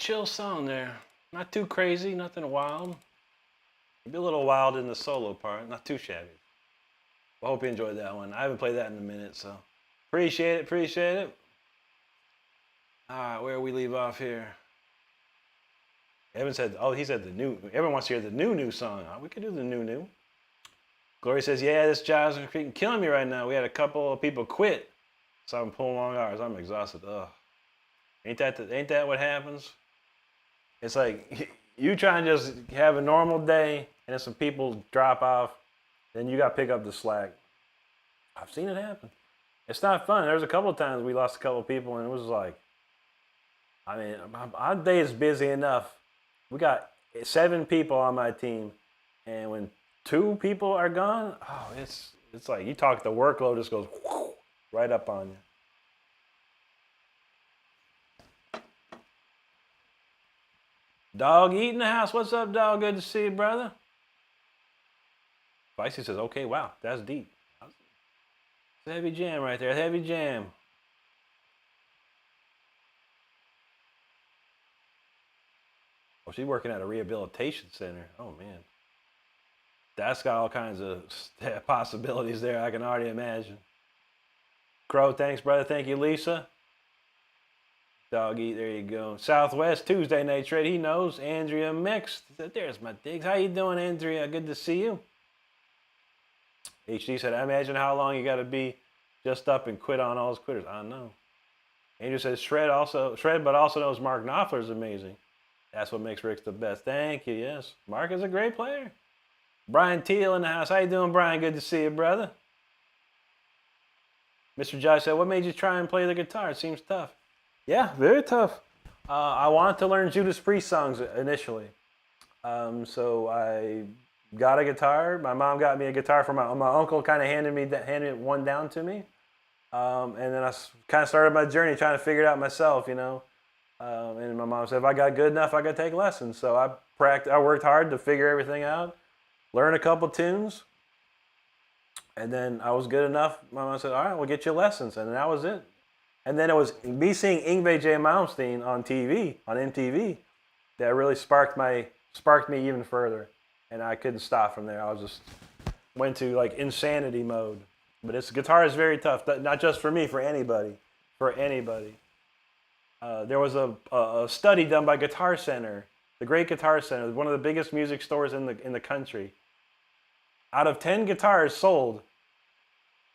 chill song there. Not too crazy, nothing wild. Maybe a little wild in the solo part, not too shabby. I hope you enjoyed that one. I haven't played that in a minute, so appreciate it, appreciate it. All right, where we leave off here? Evan said, oh, he said the new. Everyone wants to hear the new song. We could do the new. Glory says, yeah, this job's killing me right now. We had a couple of people quit, so I'm pulling long hours. I'm exhausted. Ugh. Ain't that what happens? It's like you try and just have a normal day, and then some people drop off, then you got to pick up the slack. I've seen it happen. It's not fun. There's a couple of times we lost a couple of people, and it was like, I mean, our day is busy enough. We got 7 people on my team, and when 2 people are gone, oh, it's like you talk, the workload just goes whoosh, right up on you. Dog eating the house. What's up, dog? Good to see you, brother. Vicey says, okay, wow, that's deep. It's a heavy jam right there, heavy jam. Oh, she's working at a rehabilitation center. Oh, man. That's got all kinds of possibilities there, I can already imagine. Crow, thanks, brother. Thank you, Lisa. Doggy, there you go. Southwest Tuesday night trade. He knows. Andrea Mixed. There's my digs. How you doing, Andrea? Good to see you. HD said, I imagine how long you got to be just up and quit on all those quitters. I know. Andrew says, Shred, but also knows Mark Knopfler's amazing. That's what makes Rick's the best. Thank you, yes. Mark is a great player. Brian Teal in the house. How you doing, Brian? Good to see you, brother. Mr. Josh said, what made you try and play the guitar? It seems tough. Yeah, very tough. I wanted to learn Judas Priest songs initially. So I got a guitar. My mom got me a guitar from my uncle, kind of handed one down to me. And then I kind of started my journey trying to figure it out myself, you know. And my mom said, if I got good enough, I could take lessons. So I worked hard to figure everything out, learn a couple tunes. And then I was good enough. My mom said, all right, we'll get you lessons. And that was it. And then it was me seeing Yngwie J. Malmsteen on TV, on MTV, that really sparked me even further. And I couldn't stop from there. I was just went to like insanity mode. But guitar is very tough, not just for me, for anybody. For anybody. There was a study done by Guitar Center, the Great Guitar Center, one of the biggest music stores in the country. Out of 10 guitars sold,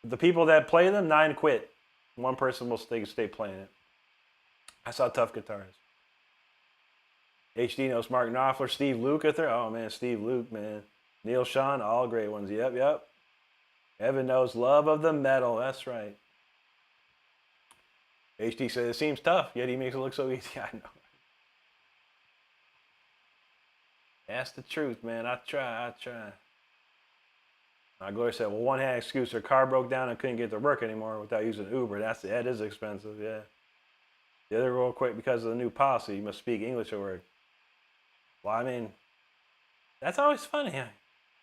the people that play them, 9 quit. 1 person will stay playing it. That's how tough guitar is. HD knows Mark Knopfler, Steve Lukather. Oh, man, Steve Luke, man. Neil Sean, all great ones. Yep. Evan knows Love of the Metal. That's right. HD says, it seems tough, yet he makes it look so easy. I know. That's the truth, man. I try. Gloria said, well, one-hand excuse, her car broke down and couldn't get to work anymore without using Uber. That is expensive, yeah. The other real quick, because of the new policy, you must speak English at work. Well, I mean, that's always funny.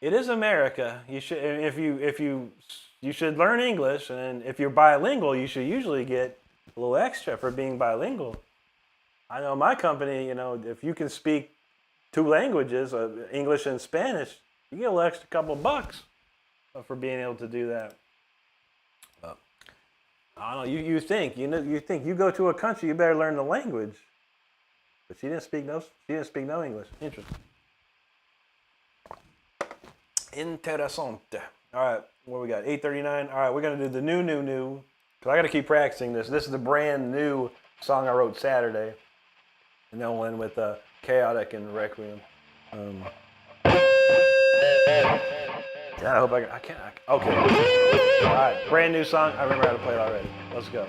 It is America. You should, you should learn English, and if you're bilingual, you should usually get a little extra for being bilingual. I know my company, you know, if you can speak 2 languages, English and Spanish, you get a little extra couple bucks for being able to do that. I don't know. You think you go to a country, you better learn the language. But she didn't speak no English. Interesting. Interessante. All right, what we got? 8:39. All right, we're gonna do the new. Cause I gotta keep practicing this. This is the brand new song I wrote Saturday, and then we'll end with Chaotic and Requiem. Yeah, I hope I can't. Okay. All right, brand new song. I remember how to play it already. Let's go.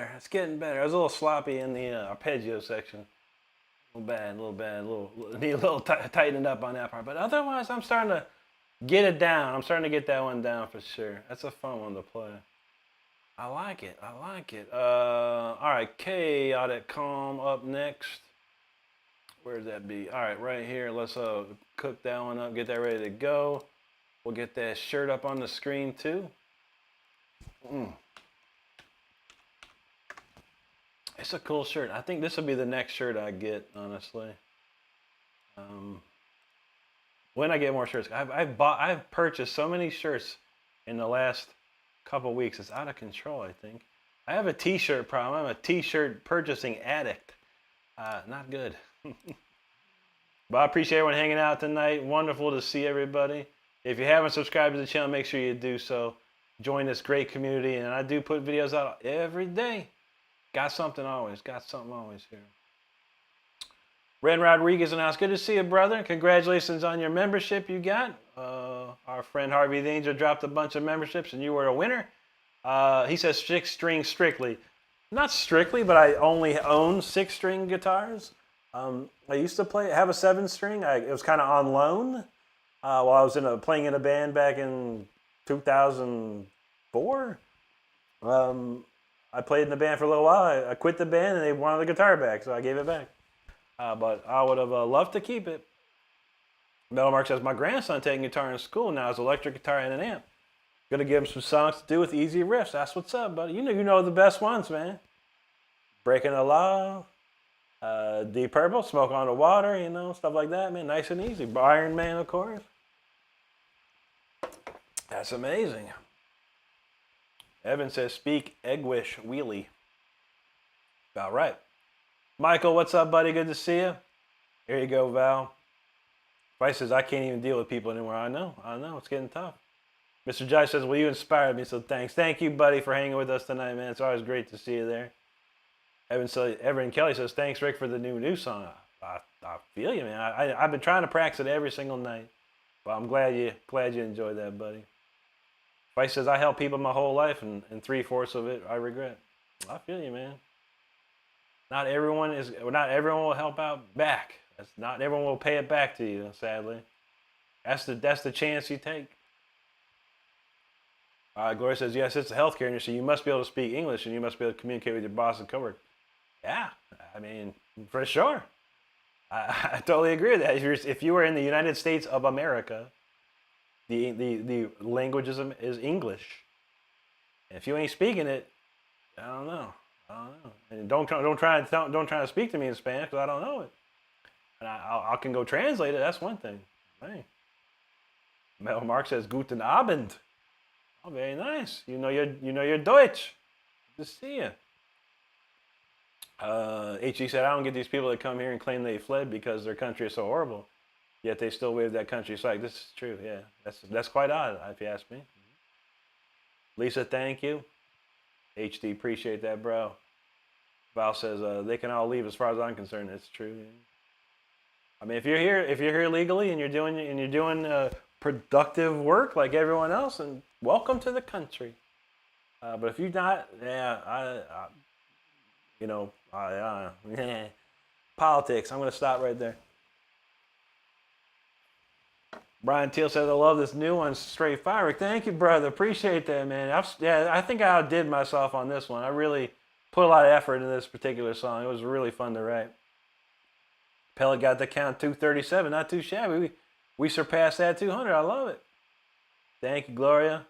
better. It's getting better. I was a little sloppy in the arpeggio section. A little bad, need a little tightening up on that part. But otherwise, I'm starting to get it down. I'm starting to get that one down for sure. That's a fun one to play. I like it. All right, Chaotic Calm up next. Where's that be? All right, right here. Let's cook that one up. Get that ready to go. We'll get that shirt up on the screen too. It's a cool shirt. I think this will be the next shirt I get, honestly. When I get more shirts, I've purchased so many shirts in the last couple weeks. It's out of control, I think. I have a t-shirt problem. I'm a t-shirt purchasing addict. Not good. But I appreciate everyone hanging out tonight. Wonderful to see everybody. If you haven't subscribed to the channel, make sure you do so. Join this great community, and I do put videos out every day. Got something always here. Ren Rodriguez announced, good to see you, brother. Congratulations on your membership you got. Our friend Harvey the Angel dropped a bunch of memberships, and you were a winner. He says 6-string strictly. Not strictly, but I only own 6-string guitars. I used to have a 7-string. It was kind of on loan while I was playing in a band back in 2004. I played in the band for a little while. I quit the band and they wanted the guitar back, so I gave it back. But I would have loved to keep it. Metal Mark says, my grandson taking guitar in school now is electric guitar and an amp. Gonna give him some songs to do with easy riffs. That's what's up, buddy. You know the best ones, man. Breaking the Law, Deep Purple, Smoke on the Water, stuff like that, man. Nice and easy. Iron Man, of course. That's amazing. Evan says, speak Eggwish Wheelie. About right. Michael, what's up, buddy? Good to see you. Here you go, Val. Vice says, I can't even deal with people anymore. I know. It's getting tough. Mr. Jai says, well, you inspired me, so thanks. Thank you, buddy, for hanging with us tonight, man. It's always great to see you there. Evan Kelly says, thanks, Rick, for the new song. I feel you, man. I've been trying to practice it every single night. But I'm glad you enjoyed that, buddy. Vice says, I help people my whole life, and 3/4 of it I regret. I feel you, man. Not everyone will help out back. Not everyone will pay it back to you, sadly. That's the chance you take. Gloria says, yes, it's the healthcare industry. You must be able to speak English, and you must be able to communicate with your boss and coworker. Yeah, I mean, for sure. I totally agree with that. If you were in the United States of America, the language is English. And if you ain't speaking it, I don't know. And don't try to speak to me in Spanish because I don't know it. And I can go translate it. That's one thing. Hey. Mel Mark says Guten Abend. Oh, very nice. You know your Deutsch. Good to see you. HE said, I don't get these people that come here and claim they fled because their country is so horrible, yet they still wave that country's flag. This is true, yeah. That's quite odd, if you ask me. Lisa, thank you. HD, appreciate that, bro. Val says they can all leave as far as I'm concerned. It's true. Yeah. I mean, if you're here legally and you're doing productive work like everyone else, then welcome to the country. But if you're not, politics. I'm going to stop right there. Brian Teal says, I love this new one, straight fire. Thank you, brother. Appreciate that, man. I think I outdid myself on this one. I really put a lot of effort into this particular song. It was really fun to write. Pellet got the count 237. Not too shabby. We surpassed that 200. I love it. Thank you, Gloria.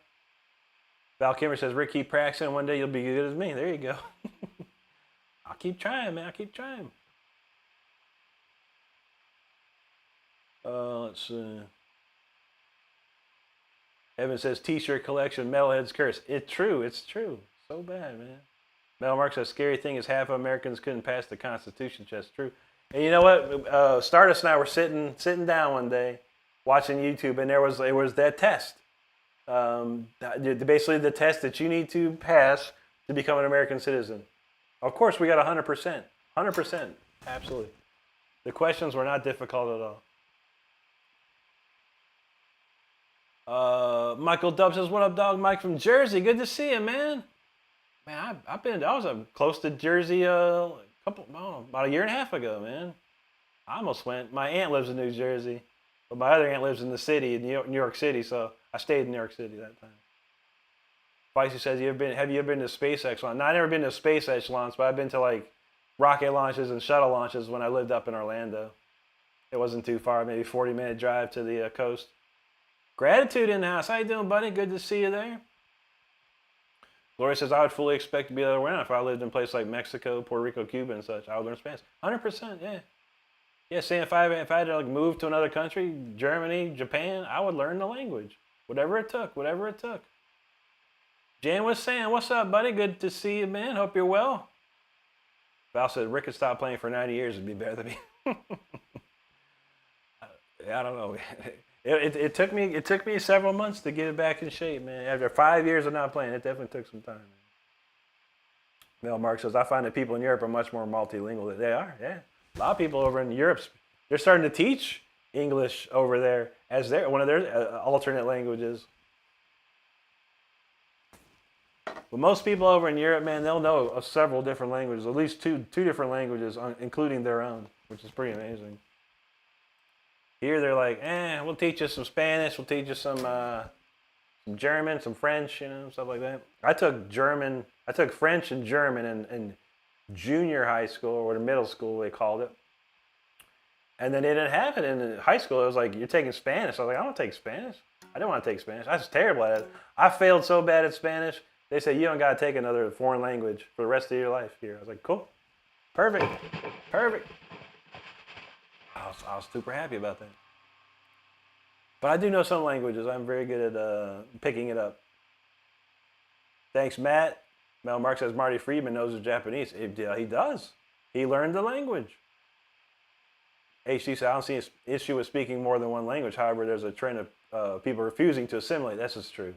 Val Kimmer says, Rick, keep practicing. One day you'll be good as me. There you go. I'll keep trying, man. I'll keep trying. Let's see. Evan says, T-shirt collection, Metalhead's curse. It's true. So bad, man. Mel Mark says, scary thing is half of Americans couldn't pass the Constitution. That's true. And you know what? Stardust and I were sitting down one day watching YouTube, and it was that test. Basically the test that you need to pass to become an American citizen. Of course, we got 100%. 100%. Absolutely. The questions were not difficult at all. Michael Dub says, what up, dog? Mike from Jersey. Good to see you, man. Man, I was close to Jersey about a year and a half ago, man. I almost went. My aunt lives in New Jersey, but my other aunt lives in the city, in New York City, so I stayed in New York City that time. Feisty says, have you ever been to space echelon? No, I've never been to space echelons, but I've been to like rocket launches and shuttle launches when I lived up in Orlando. It wasn't too far, maybe 40-minute drive to the coast. Gratitude in the house. How you doing, buddy? Good to see you there. Gloria says, I would fully expect to be able to learn if I lived in a place like Mexico, Puerto Rico, Cuba, and such. I would learn Spanish. 100%, yeah. Yeah, saying if I had to like move to another country, Germany, Japan, I would learn the language. Whatever it took, whatever it took. Jan was saying, what's up, buddy? Good to see you, man. Hope you're well. Val said, Rick could stop playing for 90 years. It'd be better than me. I don't know. It took me several months to get it back in shape, man. After 5 years of not playing, it definitely took some time, man. Mel Mark says, I find that people in Europe are much more multilingual. They are, yeah. A lot of people over in Europe, they're starting to teach English over there as one of their alternate languages. But most people over in Europe, man, they'll know of several different languages, at least two different languages, including their own, which is pretty amazing. Here they're like, we'll teach you some Spanish, we'll teach you some German, some French, stuff like that. I took French and German in junior high school, or middle school they called it. And then they didn't have it in high school. It was like, you're taking Spanish. I was like, I don't take Spanish. I didn't want to take Spanish. I was terrible at it. I failed so bad at Spanish. They said, you don't got to take another foreign language for the rest of your life here. I was like, cool. Perfect. I was super happy about that. But I do know some languages. I'm very good at picking it up. Thanks, Matt. Mel Mark says Marty Friedman knows the Japanese. He does. He learned the language. HC said, I don't see an issue with speaking more than one language. However, there's a trend of people refusing to assimilate. That's just true.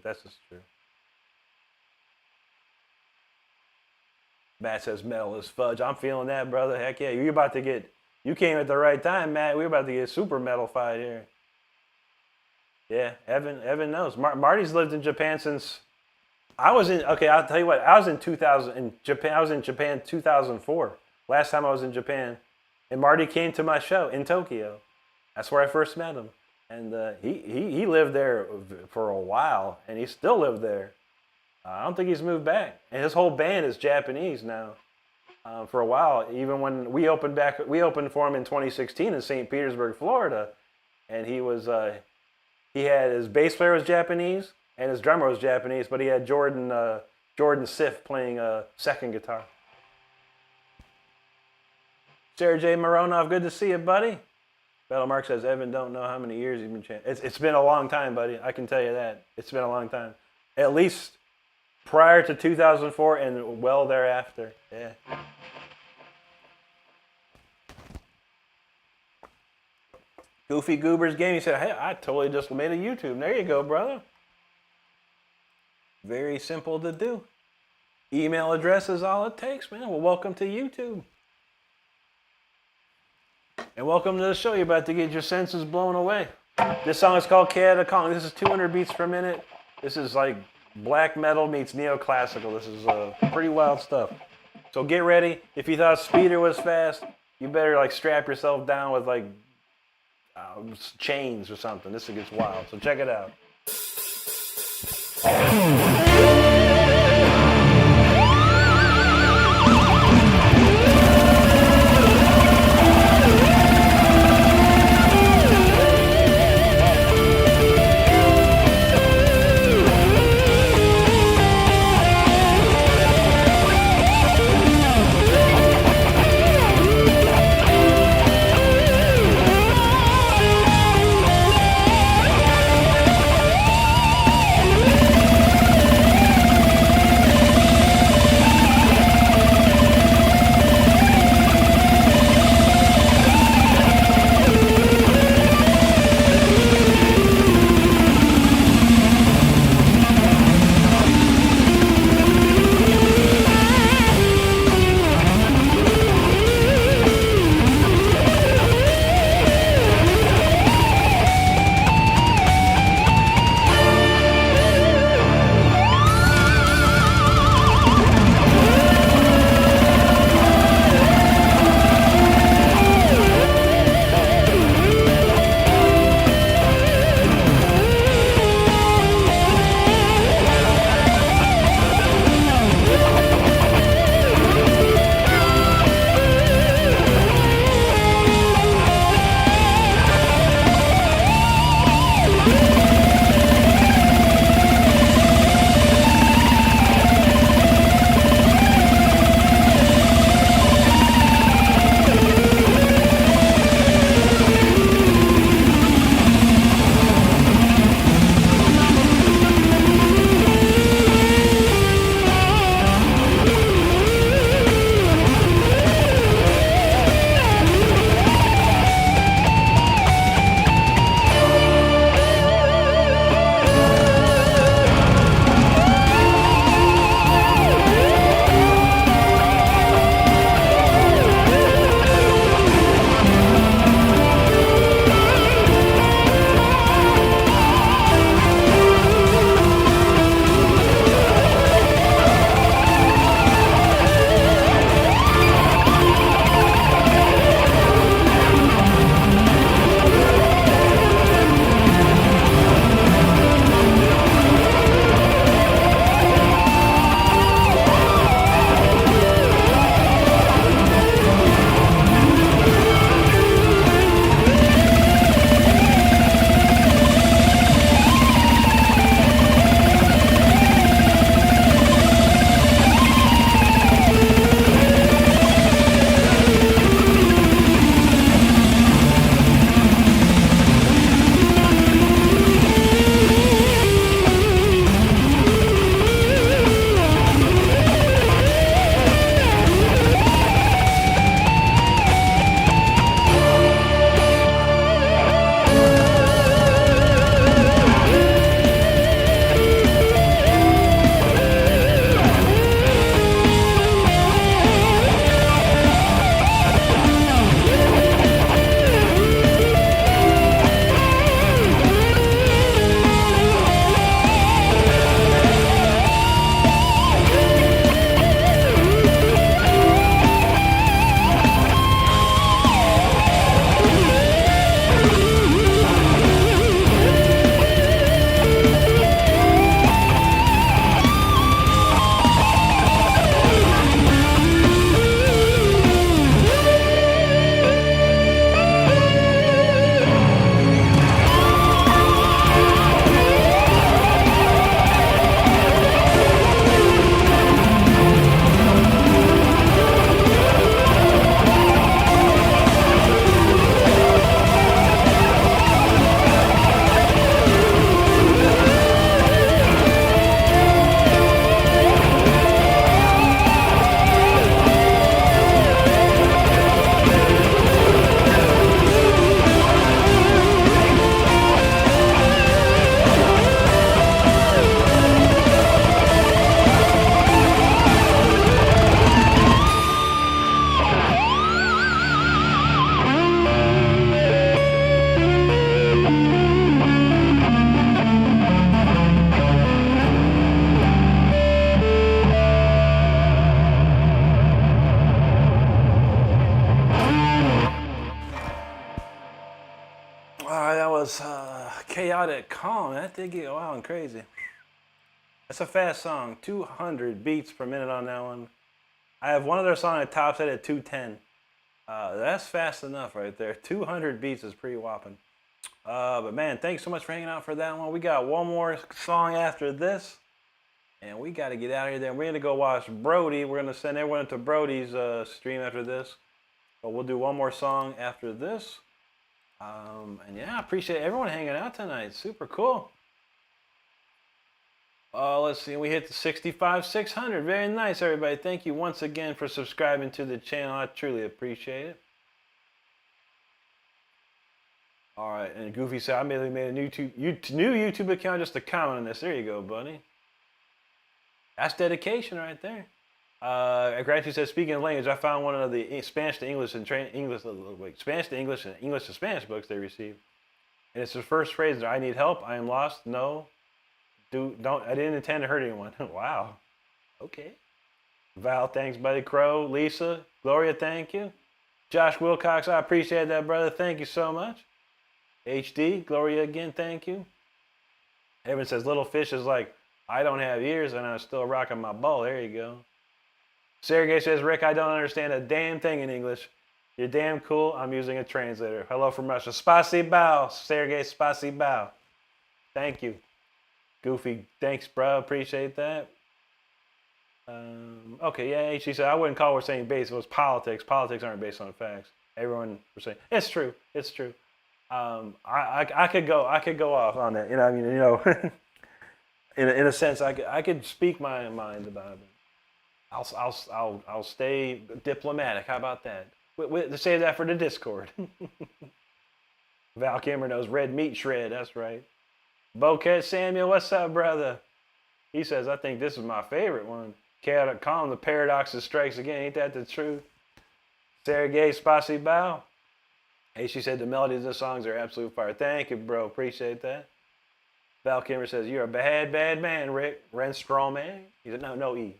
Matt says metal is fudge. I'm feeling that, brother. Heck yeah. You came at the right time, Matt. We're about to get super metal-fied here. Yeah, Evan knows. Marty's lived in Japan since I'll tell you what. I was in Japan. I was in Japan 2004. Last time I was in Japan. And Marty came to my show in Tokyo. That's where I first met him. And he lived there for a while, and he still lived there. I don't think he's moved back. And his whole band is Japanese now. For a while, even when we opened for him in 2016 in St. Petersburg, Florida, and he had his bass player was Japanese and his drummer was Japanese, but he had Jordan Sif playing second guitar. Sarah J. Moronov, good to see you, buddy. Battle Mark says, Evan don't know how many years he's been chanting. It's been a long time, buddy. I can tell you that. It's been a long time. At least prior to 2004 and well thereafter. Yeah. Goofy Goobers Game, he said, hey, I totally just made a YouTube. There you go, brother. Very simple to do. Email address is all it takes, man. Well, welcome to YouTube. And welcome to the show. You're about to get your senses blown away. This song is called Canada Calling. This is 200 beats per minute. This is like black metal meets neoclassical. This is pretty wild stuff. So get ready. If you thought Speeder was fast, you better like strap yourself down with like chains or something. This gets wild. So check it out. was Chaotic Calm. That did get wild and crazy. That's a fast song. 200 beats per minute on that one. I have one other song that tops it at 210. That's fast enough right there. 200 beats is pretty whopping. But man, thanks so much for hanging out for that one. We got one more song after this. And we got to get out of here then. We're going to go watch Brody. We're going to send everyone to Brody's stream after this. But we'll do one more song after this. And yeah, I appreciate everyone hanging out tonight. Super cool. Let's see. We hit the 65,600. Very nice, everybody. Thank you once again for subscribing to the channel. I truly appreciate it. All right. And Goofy said, I merely made a new YouTube account just to comment on this. There you go, buddy. That's dedication right there. Gratitude says, speaking of language, I found one of the Spanish to English and Spanish to English and English to Spanish books they received. And it's the first phrase, I need help, I am lost, no, I didn't intend to hurt anyone. Wow. Okay. Val, thanks, buddy. Crow, Lisa, Gloria, thank you. Josh Wilcox, I appreciate that, brother. Thank you so much. HD, Gloria again, thank you. Evan says, little fish is like, I don't have ears and I'm still rocking my ball. There you go. Sergey says, Rick, I don't understand a damn thing in English. You're damn cool. I'm using a translator. Hello from Russia. Spasibo, Sergey, spasibo. Thank you. Goofy, thanks, bro. Appreciate that. Okay, yeah, she said, I wouldn't call what we're saying based. It was politics. Politics aren't based on facts. Everyone was saying, it's true. It's true. I could go off on that. You know, I mean, you know. In a sense, I could speak my mind about it. I'll stay diplomatic. How about that? To save that for the Discord. Val Kimmer knows red meat shred. That's right. Boquet Samuel, what's up, brother? He says, I think this is my favorite one. Chaotic Calm, the paradoxes strikes again. Ain't that the truth? Sergey Spasibo. Hey, she said the melodies of the songs are absolute fire. Thank you, bro. Appreciate that. Val Kimmer says, you're a bad, bad man, Rick. Renstrom, man. He said, no E.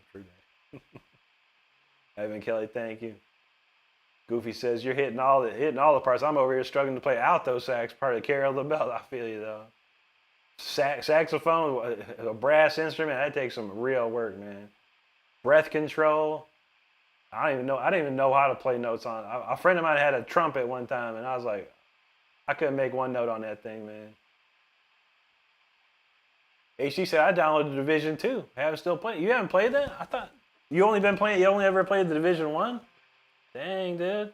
Evan Kelly, thank you. Goofy says, you're hitting all the parts. I'm over here struggling to play alto sax, part of Carol the Bell. I feel you, though. Saxophone, a brass instrument, that takes some real work, man. Breath control. I didn't even know how to play notes on it. A friend of mine had a trumpet one time, and I was like, I couldn't make one note on that thing, man. HG said, I downloaded Division 2. I haven't still played. You haven't played that? I thought you only ever played the Division 1? Dang, dude.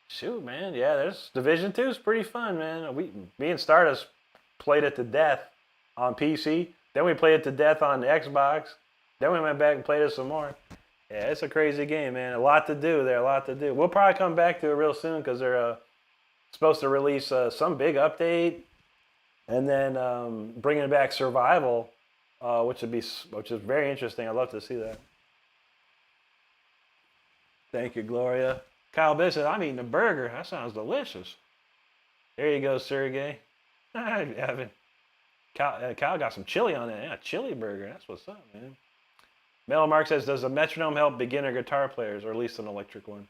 Shoot, man. Yeah, there's Division 2 is pretty fun, man. Me and Stardust played it to death on PC. Then we played it to death on the Xbox. Then we went back and played it some more. Yeah, it's a crazy game, man. A lot to do there, a lot to do. We'll probably come back to it real soon because they're supposed to release some big update. And then bringing back Survival, which is very interesting. I'd love to see that. Thank you, Gloria. Kyle Biss said, I'm eating a burger. That sounds delicious. There you go, Sergey. Evan. Kyle got some chili on it. Yeah, chili burger. That's what's up, man. Mel Mark says, does a metronome help beginner guitar players, or at least an electric one?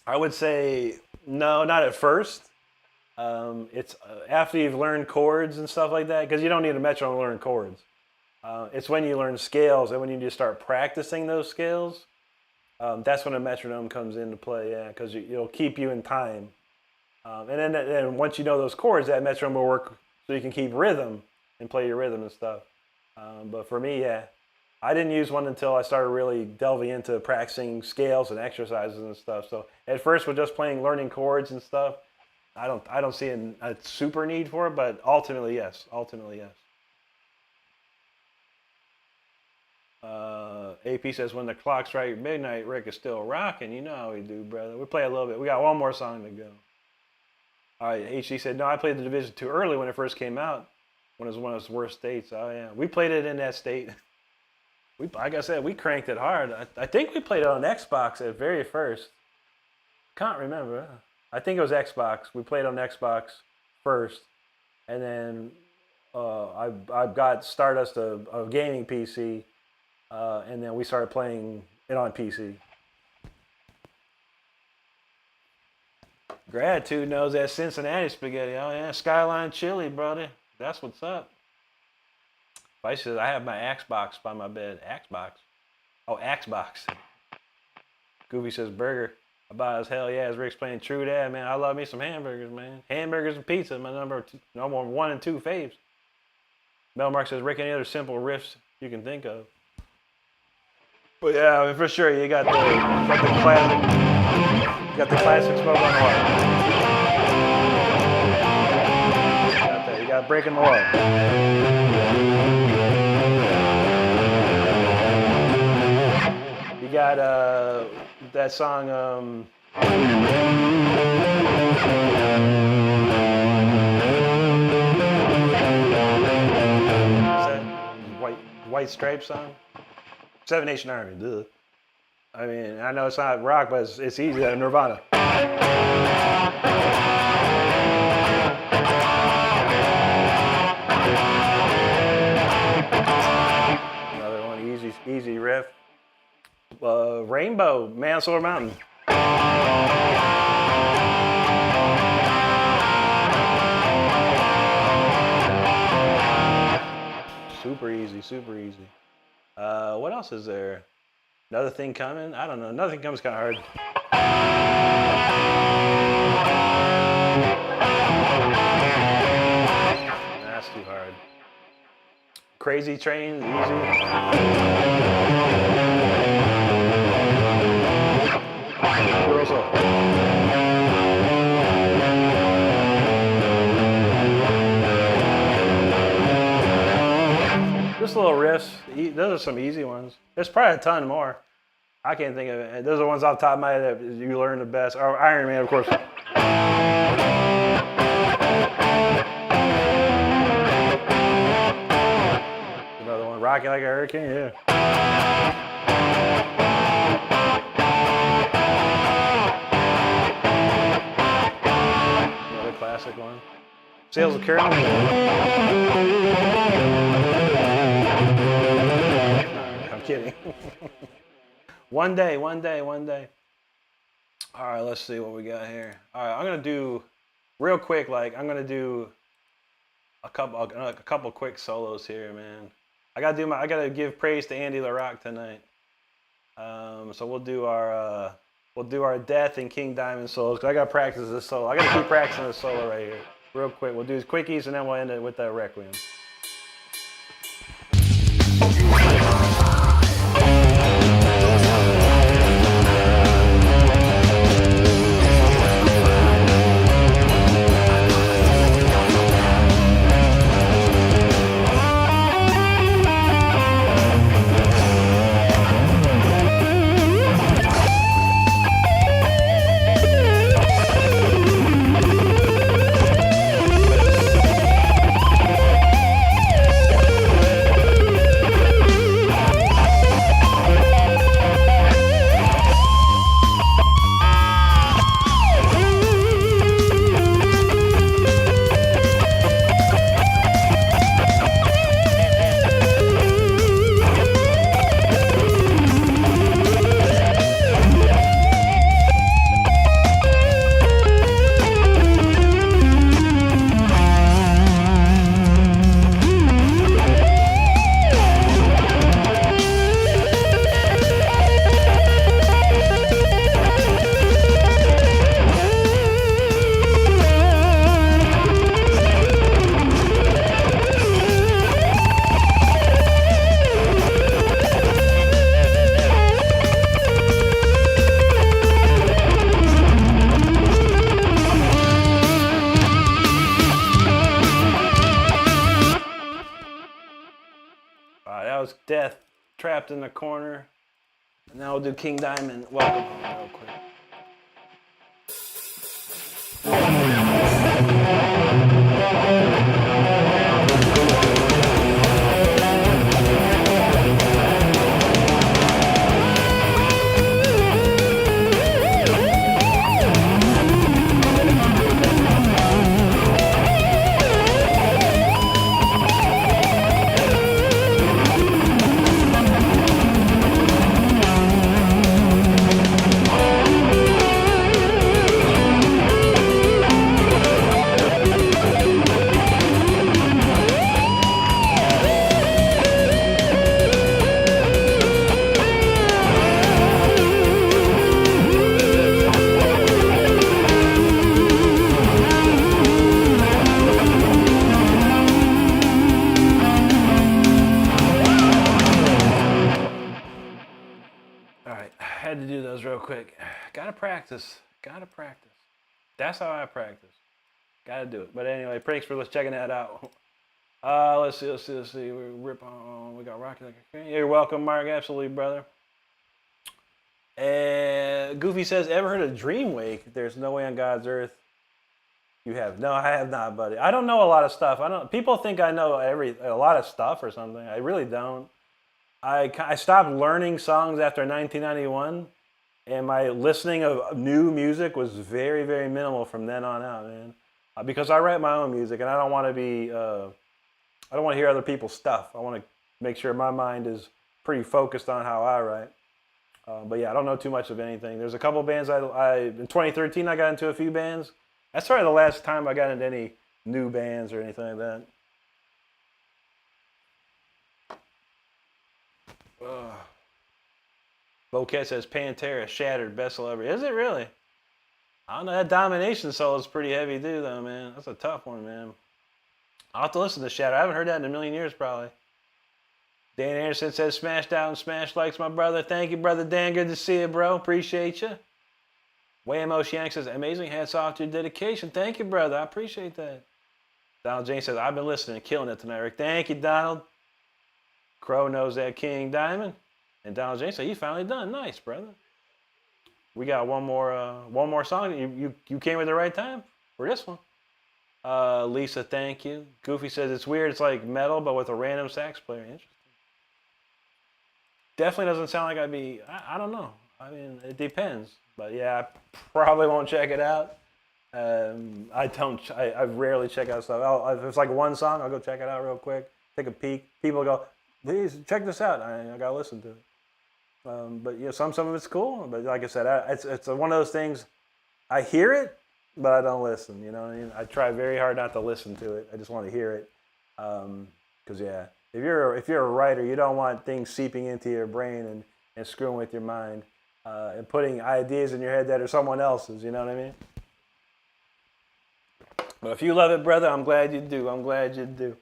I would say no, not at first. It's after you've learned chords and stuff like that, because you don't need a metronome to learn chords. It's when you learn scales and when you just start practicing those scales, that's when a metronome comes into play, yeah, because it'll keep you in time. And then once you know those chords, that metronome will work so you can keep rhythm and play your rhythm and stuff. But for me, yeah, I didn't use one until I started really delving into practicing scales and exercises and stuff. So at first, with just learning chords and stuff, I don't see a super need for it, but ultimately, yes. Ultimately, yes. AP says, when the clock strikes midnight, Rick is still rocking. You know how we do, brother. We play a little bit. We got one more song to go. All right, HG said, no, I played the Division 2 early when it first came out, when it was one of its worst states. Oh, yeah. We played it in that state. Like I said, we cranked it hard. I think we played it on Xbox at very first. Can't remember. I think it was Xbox. We played on Xbox first. And then I got Stardust a gaming PC. And then we started playing it on PC. Gratitude knows that Cincinnati spaghetti. Oh yeah, Skyline chili, brother. That's what's up. Vice says I have my Axe box by my bed. Axe box. Oh, Axe box. Goofy says burger. About as hell yeah, as Rick's playing true that, man. I love me some hamburgers, man. Hamburgers and pizza, my number 1 and 2 faves. Mel Mark says, Rick, any other simple riffs you can think of? But yeah, I mean, for sure, you got the classic smoke on the water. You got breaking the water. You got that song. White Stripes song? Seven Nation Army, duh. I mean, I know it's not rock, but it's easy. Nirvana. Another one, easy riff. Rainbow, Man Solar Mountain. Super easy, super easy. What else is there? Another Thing Coming? I don't know. Another Thing Coming's kind of hard. That's too hard. Crazy Train, easy. Girls Up. Just little riffs. Those are some easy ones. There's probably a ton more. I can't think of it. Those are ones off the top of my head that you learn the best. Or Iron Man, of course. Another one. Rocking Like a Hurricane, yeah. Another classic one. Sales of Caroline. I'm kidding. One day. All right, let's see what we got here. All right, I'm gonna do real quick. I'm gonna do a couple quick solos here, man. I gotta give praise to Andy LaRock tonight. So we'll do our Death and King Diamond solos. 'Cause I gotta practice this solo. I gotta keep practicing this solo right here, real quick. We'll do these quickies and then we'll end it with the Requiem. Death, Trapped in the Corner. And now we'll do King Diamond, Welcome Home real quick. practice. Gotta practice. That's how I practice. Gotta do it. But anyway, thanks for checking that out. Let's see. We got Rocky like a You're welcome, Mark. Absolutely, brother. And Goofy says, ever heard of Dreamwake? There's no way on God's earth. You have? No, I have not, buddy. I don't know a lot of stuff. People think I know a lot of stuff or something. I really don't. I stopped learning songs after 1991, and my listening of new music was very, very minimal from then on out, man. Because I write my own music, and I don't want to be. I don't want to hear other people's stuff. I want to make sure my mind is pretty focused on how I write. But yeah, I don't know too much of anything. There's a couple bands in 2013 I got into a few bands. That's probably the last time I got into any new bands or anything like that. Boquet says Pantera shattered, best ever. Is it really? I don't know. That Domination solo is pretty heavy too, though, man. That's a tough one, man. I'll have to listen to Shatter. I haven't heard that in a million years, probably. Dan Anderson says smashed out and smash likes, my brother. Thank you, brother Dan. Good to see you, bro. Appreciate you. Wayne Oceanic says amazing. Hats off to your dedication. Thank you, brother. I appreciate that. Donald James says I've been listening and killing it tonight, Rick. Thank you, Donald. Crow knows that King Diamond. And Donald James said, you finally done. Nice, brother. We got one more song. You came at the right time for this one. Lisa, thank you. Goofy says it's weird. It's like metal, but with a random sax player. Interesting. Definitely doesn't sound like I'd be. I don't know. I mean, it depends. But yeah, I probably won't check it out. I rarely check out stuff. If it's like one song, I'll go check it out real quick. Take a peek. People go, please check this out. I gotta listen to it. But yeah, some of it's cool. But like I said, it's one of those things. I hear it, but I don't listen. You know what I mean? I try very hard not to listen to it. I just want to hear it. Because yeah, if you're a writer, you don't want things seeping into your brain and screwing with your mind and putting ideas in your head that are someone else's. You know what I mean? But if you love it, brother, I'm glad you do. I'm glad you do.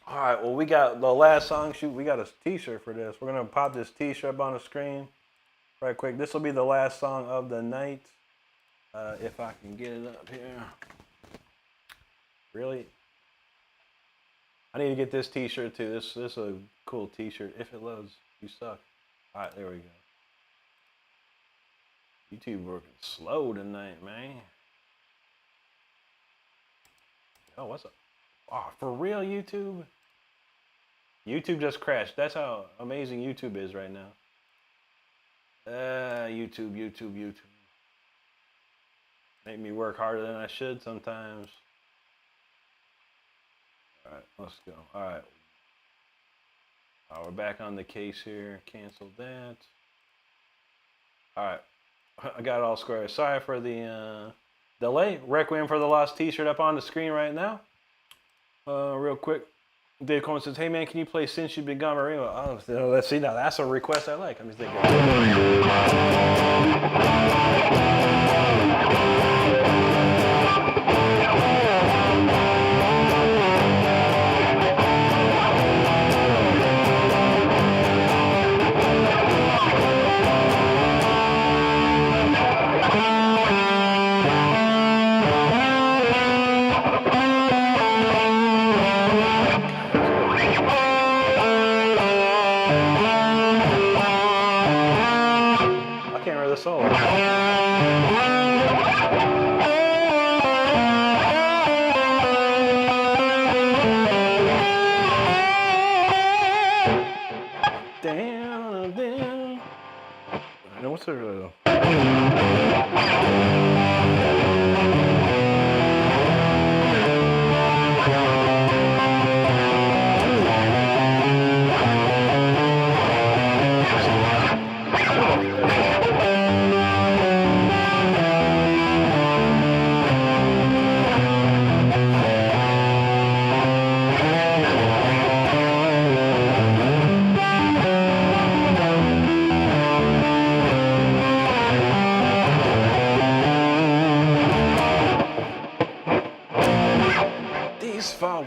All right, well, we got the last song. Shoot, we got a T-shirt for this. We're going to pop this T-shirt up on the screen right quick. This will be the last song of the night. If I can get it up here. Really? I need to get this T-shirt, too. This is a cool T-shirt. If it loads, you suck. All right, there we go. YouTube working slow tonight, man. Oh, what's up? Oh, for real, YouTube? YouTube just crashed. That's how amazing YouTube is right now. YouTube. Make me work harder than I should sometimes. All right, let's go. All right. We're back on the case here. Cancel that. All right. I got it all square. Sorry for the delay. Requiem for the Lost T-shirt up on the screen right now. Real quick. Dave Coleman says, hey man, can you play Since You've Been Gone, Maria? Oh, let's see now. That's a request I like. I'm just thinking. Solo. Down. What's the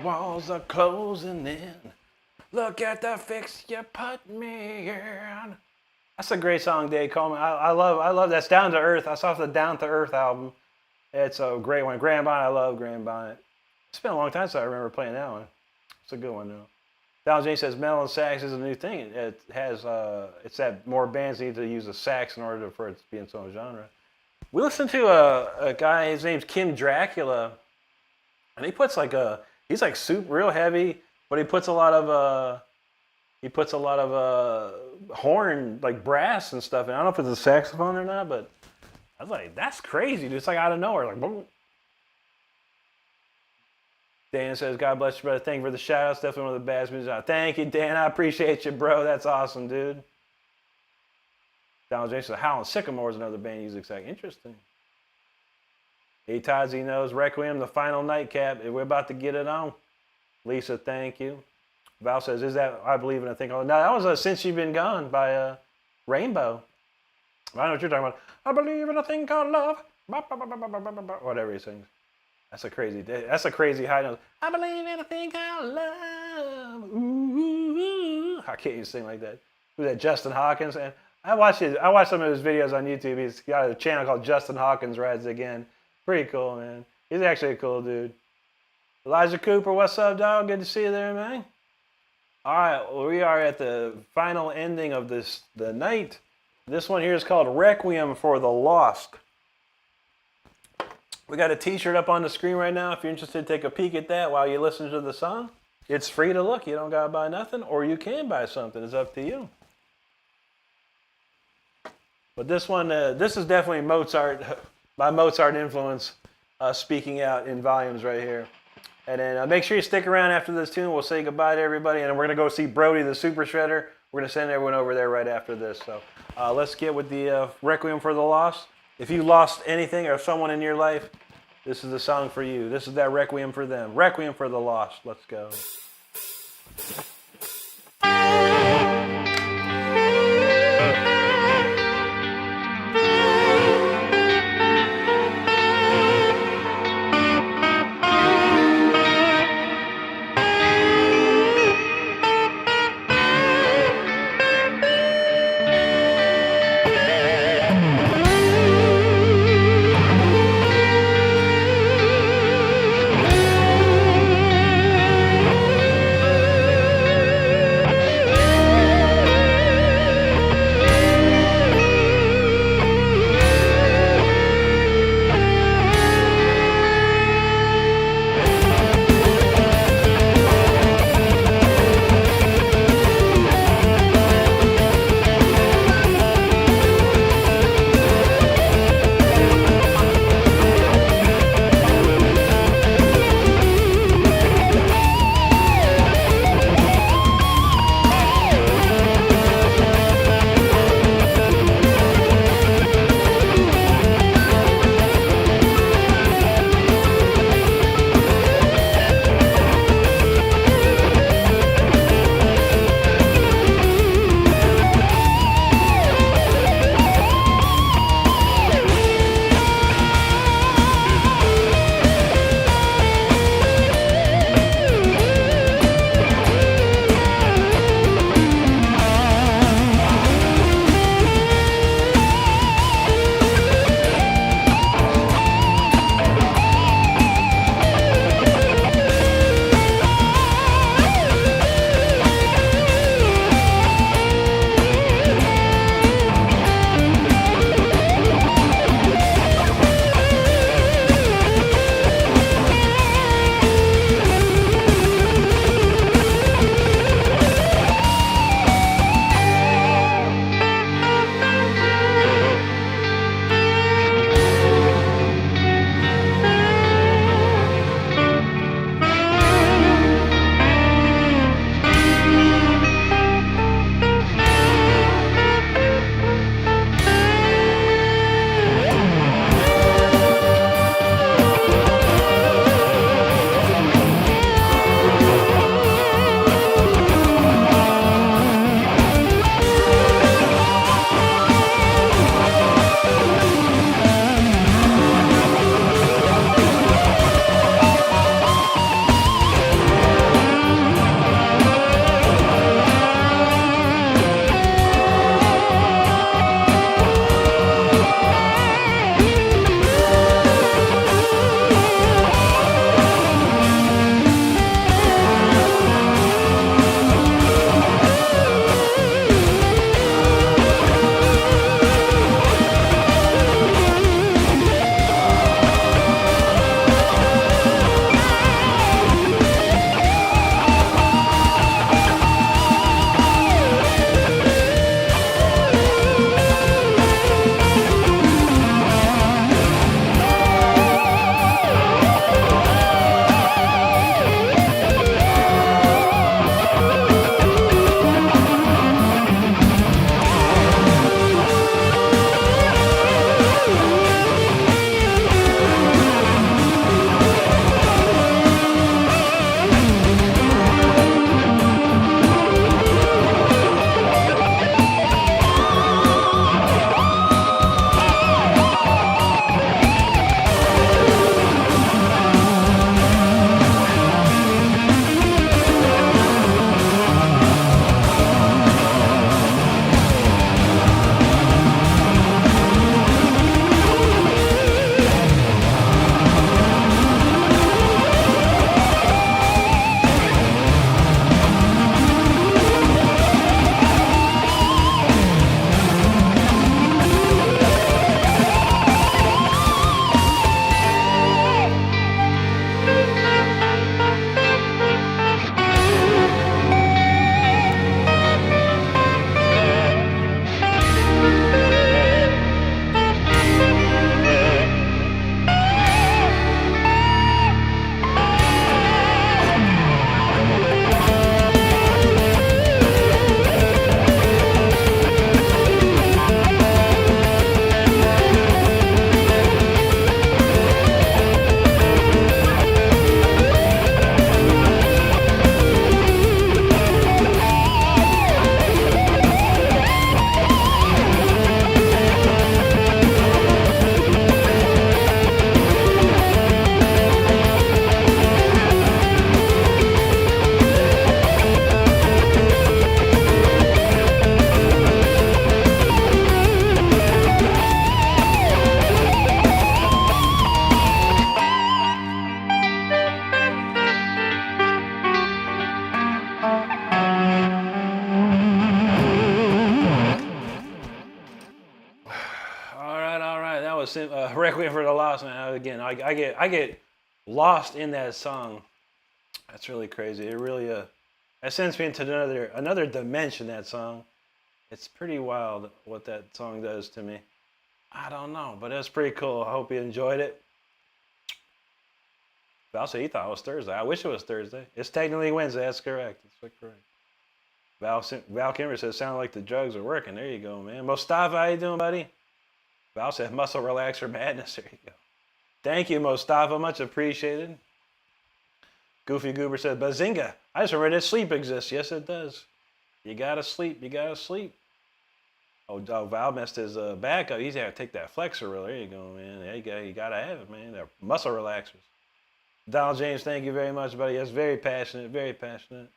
walls are closing in. Look at the fix you put me in. That's a great song, Dave Coleman. I love that's Down to Earth. I saw the Down to Earth album. It's a great one. Grand Bonnet, I love Grand Bonnet. It's been a long time since I remember playing that one. It's a good one though. Donald James says metal and sax is a new thing. It has it's that more bands need to use a sax in order for it to be in its own genre. We listened to a guy. His name's Kim Dracula, and he puts he's like super real heavy, but he puts a lot of horn, like brass and stuff. And I don't know if it's a saxophone or not, but I was like, that's crazy, dude. It's like out of nowhere, like boom. Dan says, God bless you, brother. Thank you for the shout outs. Definitely one of the best music. Thank you, Dan. I appreciate you, bro. That's awesome, dude. Donald James says, Howlin' Sycamore is another band he's excited. Interesting. Hey, Todzy knows Requiem, the final nightcap. We're about to get it on. Lisa, thank you. Val says, is that I Believe in a Thing Called... No, that was Since You've Been Gone by Rainbow. I don't know what you're talking about. I believe in a thing called love. Whatever he sings. That's a crazy high note. I believe in a thing called love. Ooh. I can't even sing like that. Who's that? Justin Hawkins. And I watched some of his videos on YouTube. He's got a channel called Justin Hawkins Rides Again. Pretty cool, man. He's actually a cool dude. Elijah Cooper, what's up, dog? Good to see you there, man. All right, well, we are at the final ending of the night. This one here is called Requiem for the Lost. We got a t-shirt up on the screen right now. If you're interested, take a peek at that while you listen to the song. It's free to look. You don't got to buy nothing, or you can buy something. It's up to you. But this one, this is definitely Mozart, my Mozart influence speaking out in volumes right here. And then make sure you stick around after this tune. We'll say goodbye to everybody, and then we're going to go see Brody the Super Shredder. We're going to send everyone over there right after this. So let's get with the Requiem for the Lost. If you lost anything or someone in your life, this is the song for you. This is that Requiem for them. Requiem for the Lost. Let's go. was Requiem for the Lost, man. Again, I get lost in that song. That's really crazy. It really it sends me into another dimension. That song. It's pretty wild what that song does to me. I don't know, but it's pretty cool. I hope you enjoyed it. Val said he thought it was Thursday. I wish it was Thursday. It's technically Wednesday. That's correct. That's correct. Val Kimber says, sound like the drugs are working. There you go, man. Mustafa, how you doing, buddy? Val said, muscle relaxer madness. There you go. Thank you, Mustafa. Much appreciated. Goofy Goober said, Bazinga. I just remembered that sleep exists. Yes, it does. You gotta sleep. You gotta sleep. Oh, Val messed his back up. He's got to take that flexor roll. There you go, man. There you go. You got to have it, man. They're muscle relaxers. Donald James, thank you very much, buddy. That's very passionate, very passionate.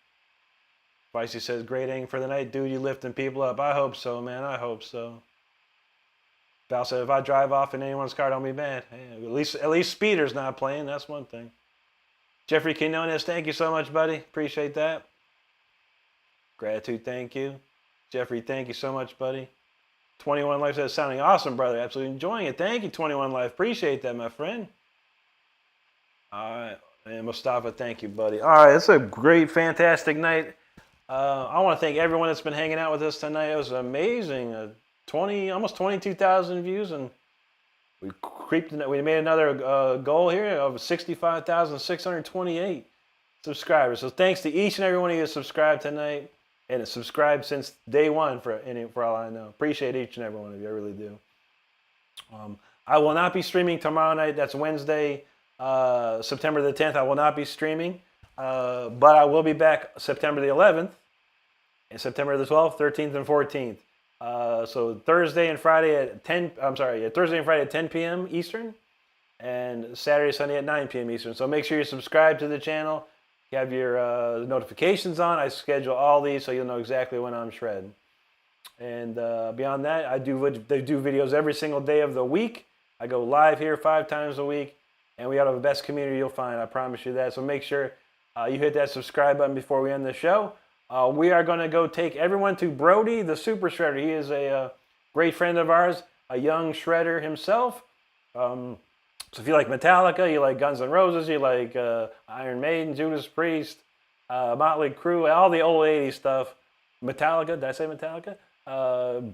Spicy says, great aim for the night. Dude, you lifting people up. I hope so, man. I hope so. Val said, if I drive off in anyone's car, don't be mad. Hey, at least Speeder's not playing. That's one thing. Jeffrey Quinones, thank you so much, buddy. Appreciate that. Gratitude, thank you. Jeffrey, thank you so much, buddy. 21 Life says, sounding awesome, brother. Absolutely enjoying it. Thank you, 21 Life. Appreciate that, my friend. All right. And Mustafa, thank you, buddy. All right, it's a great, fantastic night. I want to thank everyone that's been hanging out with us tonight. It was amazing. Almost 22,000 views, and we made another goal here of 65,628 subscribers. So thanks to each and every one of you who subscribed tonight. And it's subscribed since day one for all I know. Appreciate each and every one of you. I really do. I will not be streaming tomorrow night. That's Wednesday, September the 10th. I will not be streaming. But I will be back September the 11th and September the 12th, 13th, and 14th. So Thursday and Friday at 10 p.m. Eastern and Saturday, Sunday at 9 p.m. Eastern. So make sure you subscribe to the channel. You have your notifications on. I schedule all these so you'll know exactly when I'm shredding. And beyond that, I do videos every single day of the week. I go live here 5 times a week. And we have the best community you'll find. I promise you that. So make sure you hit that subscribe button before we end the show. We are going to go take everyone to Brody, the Super Shredder. He is a great friend of ours, a young shredder himself. So if you like Metallica, you like Guns N' Roses, you like Iron Maiden, Judas Priest, Motley Crue, all the old 80s stuff. Metallica, did I say Metallica?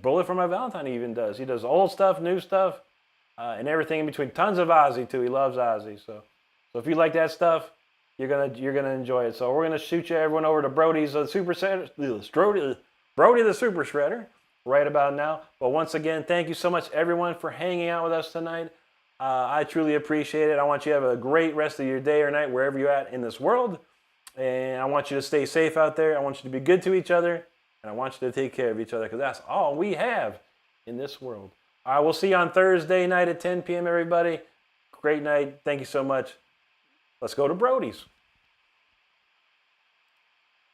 Bullet for My Valentine he even does. He does old stuff, new stuff, and everything in between. Tons of Ozzy too. He loves Ozzy. So if you like that stuff, you're gonna enjoy it. So we're gonna shoot you everyone over to Brody's Super Shredder, Brody the Super Shredder, right about now. But once again, thank you so much everyone for hanging out with us tonight. I truly appreciate it. I want you to have a great rest of your day or night wherever you're at in this world. And I want you to stay safe out there. I want you to be good to each other. And I want you to take care of each other because that's all we have in this world. All right, we'll see you on Thursday night at 10 p.m., everybody. Great night. Thank you so much. Let's go to Brody's.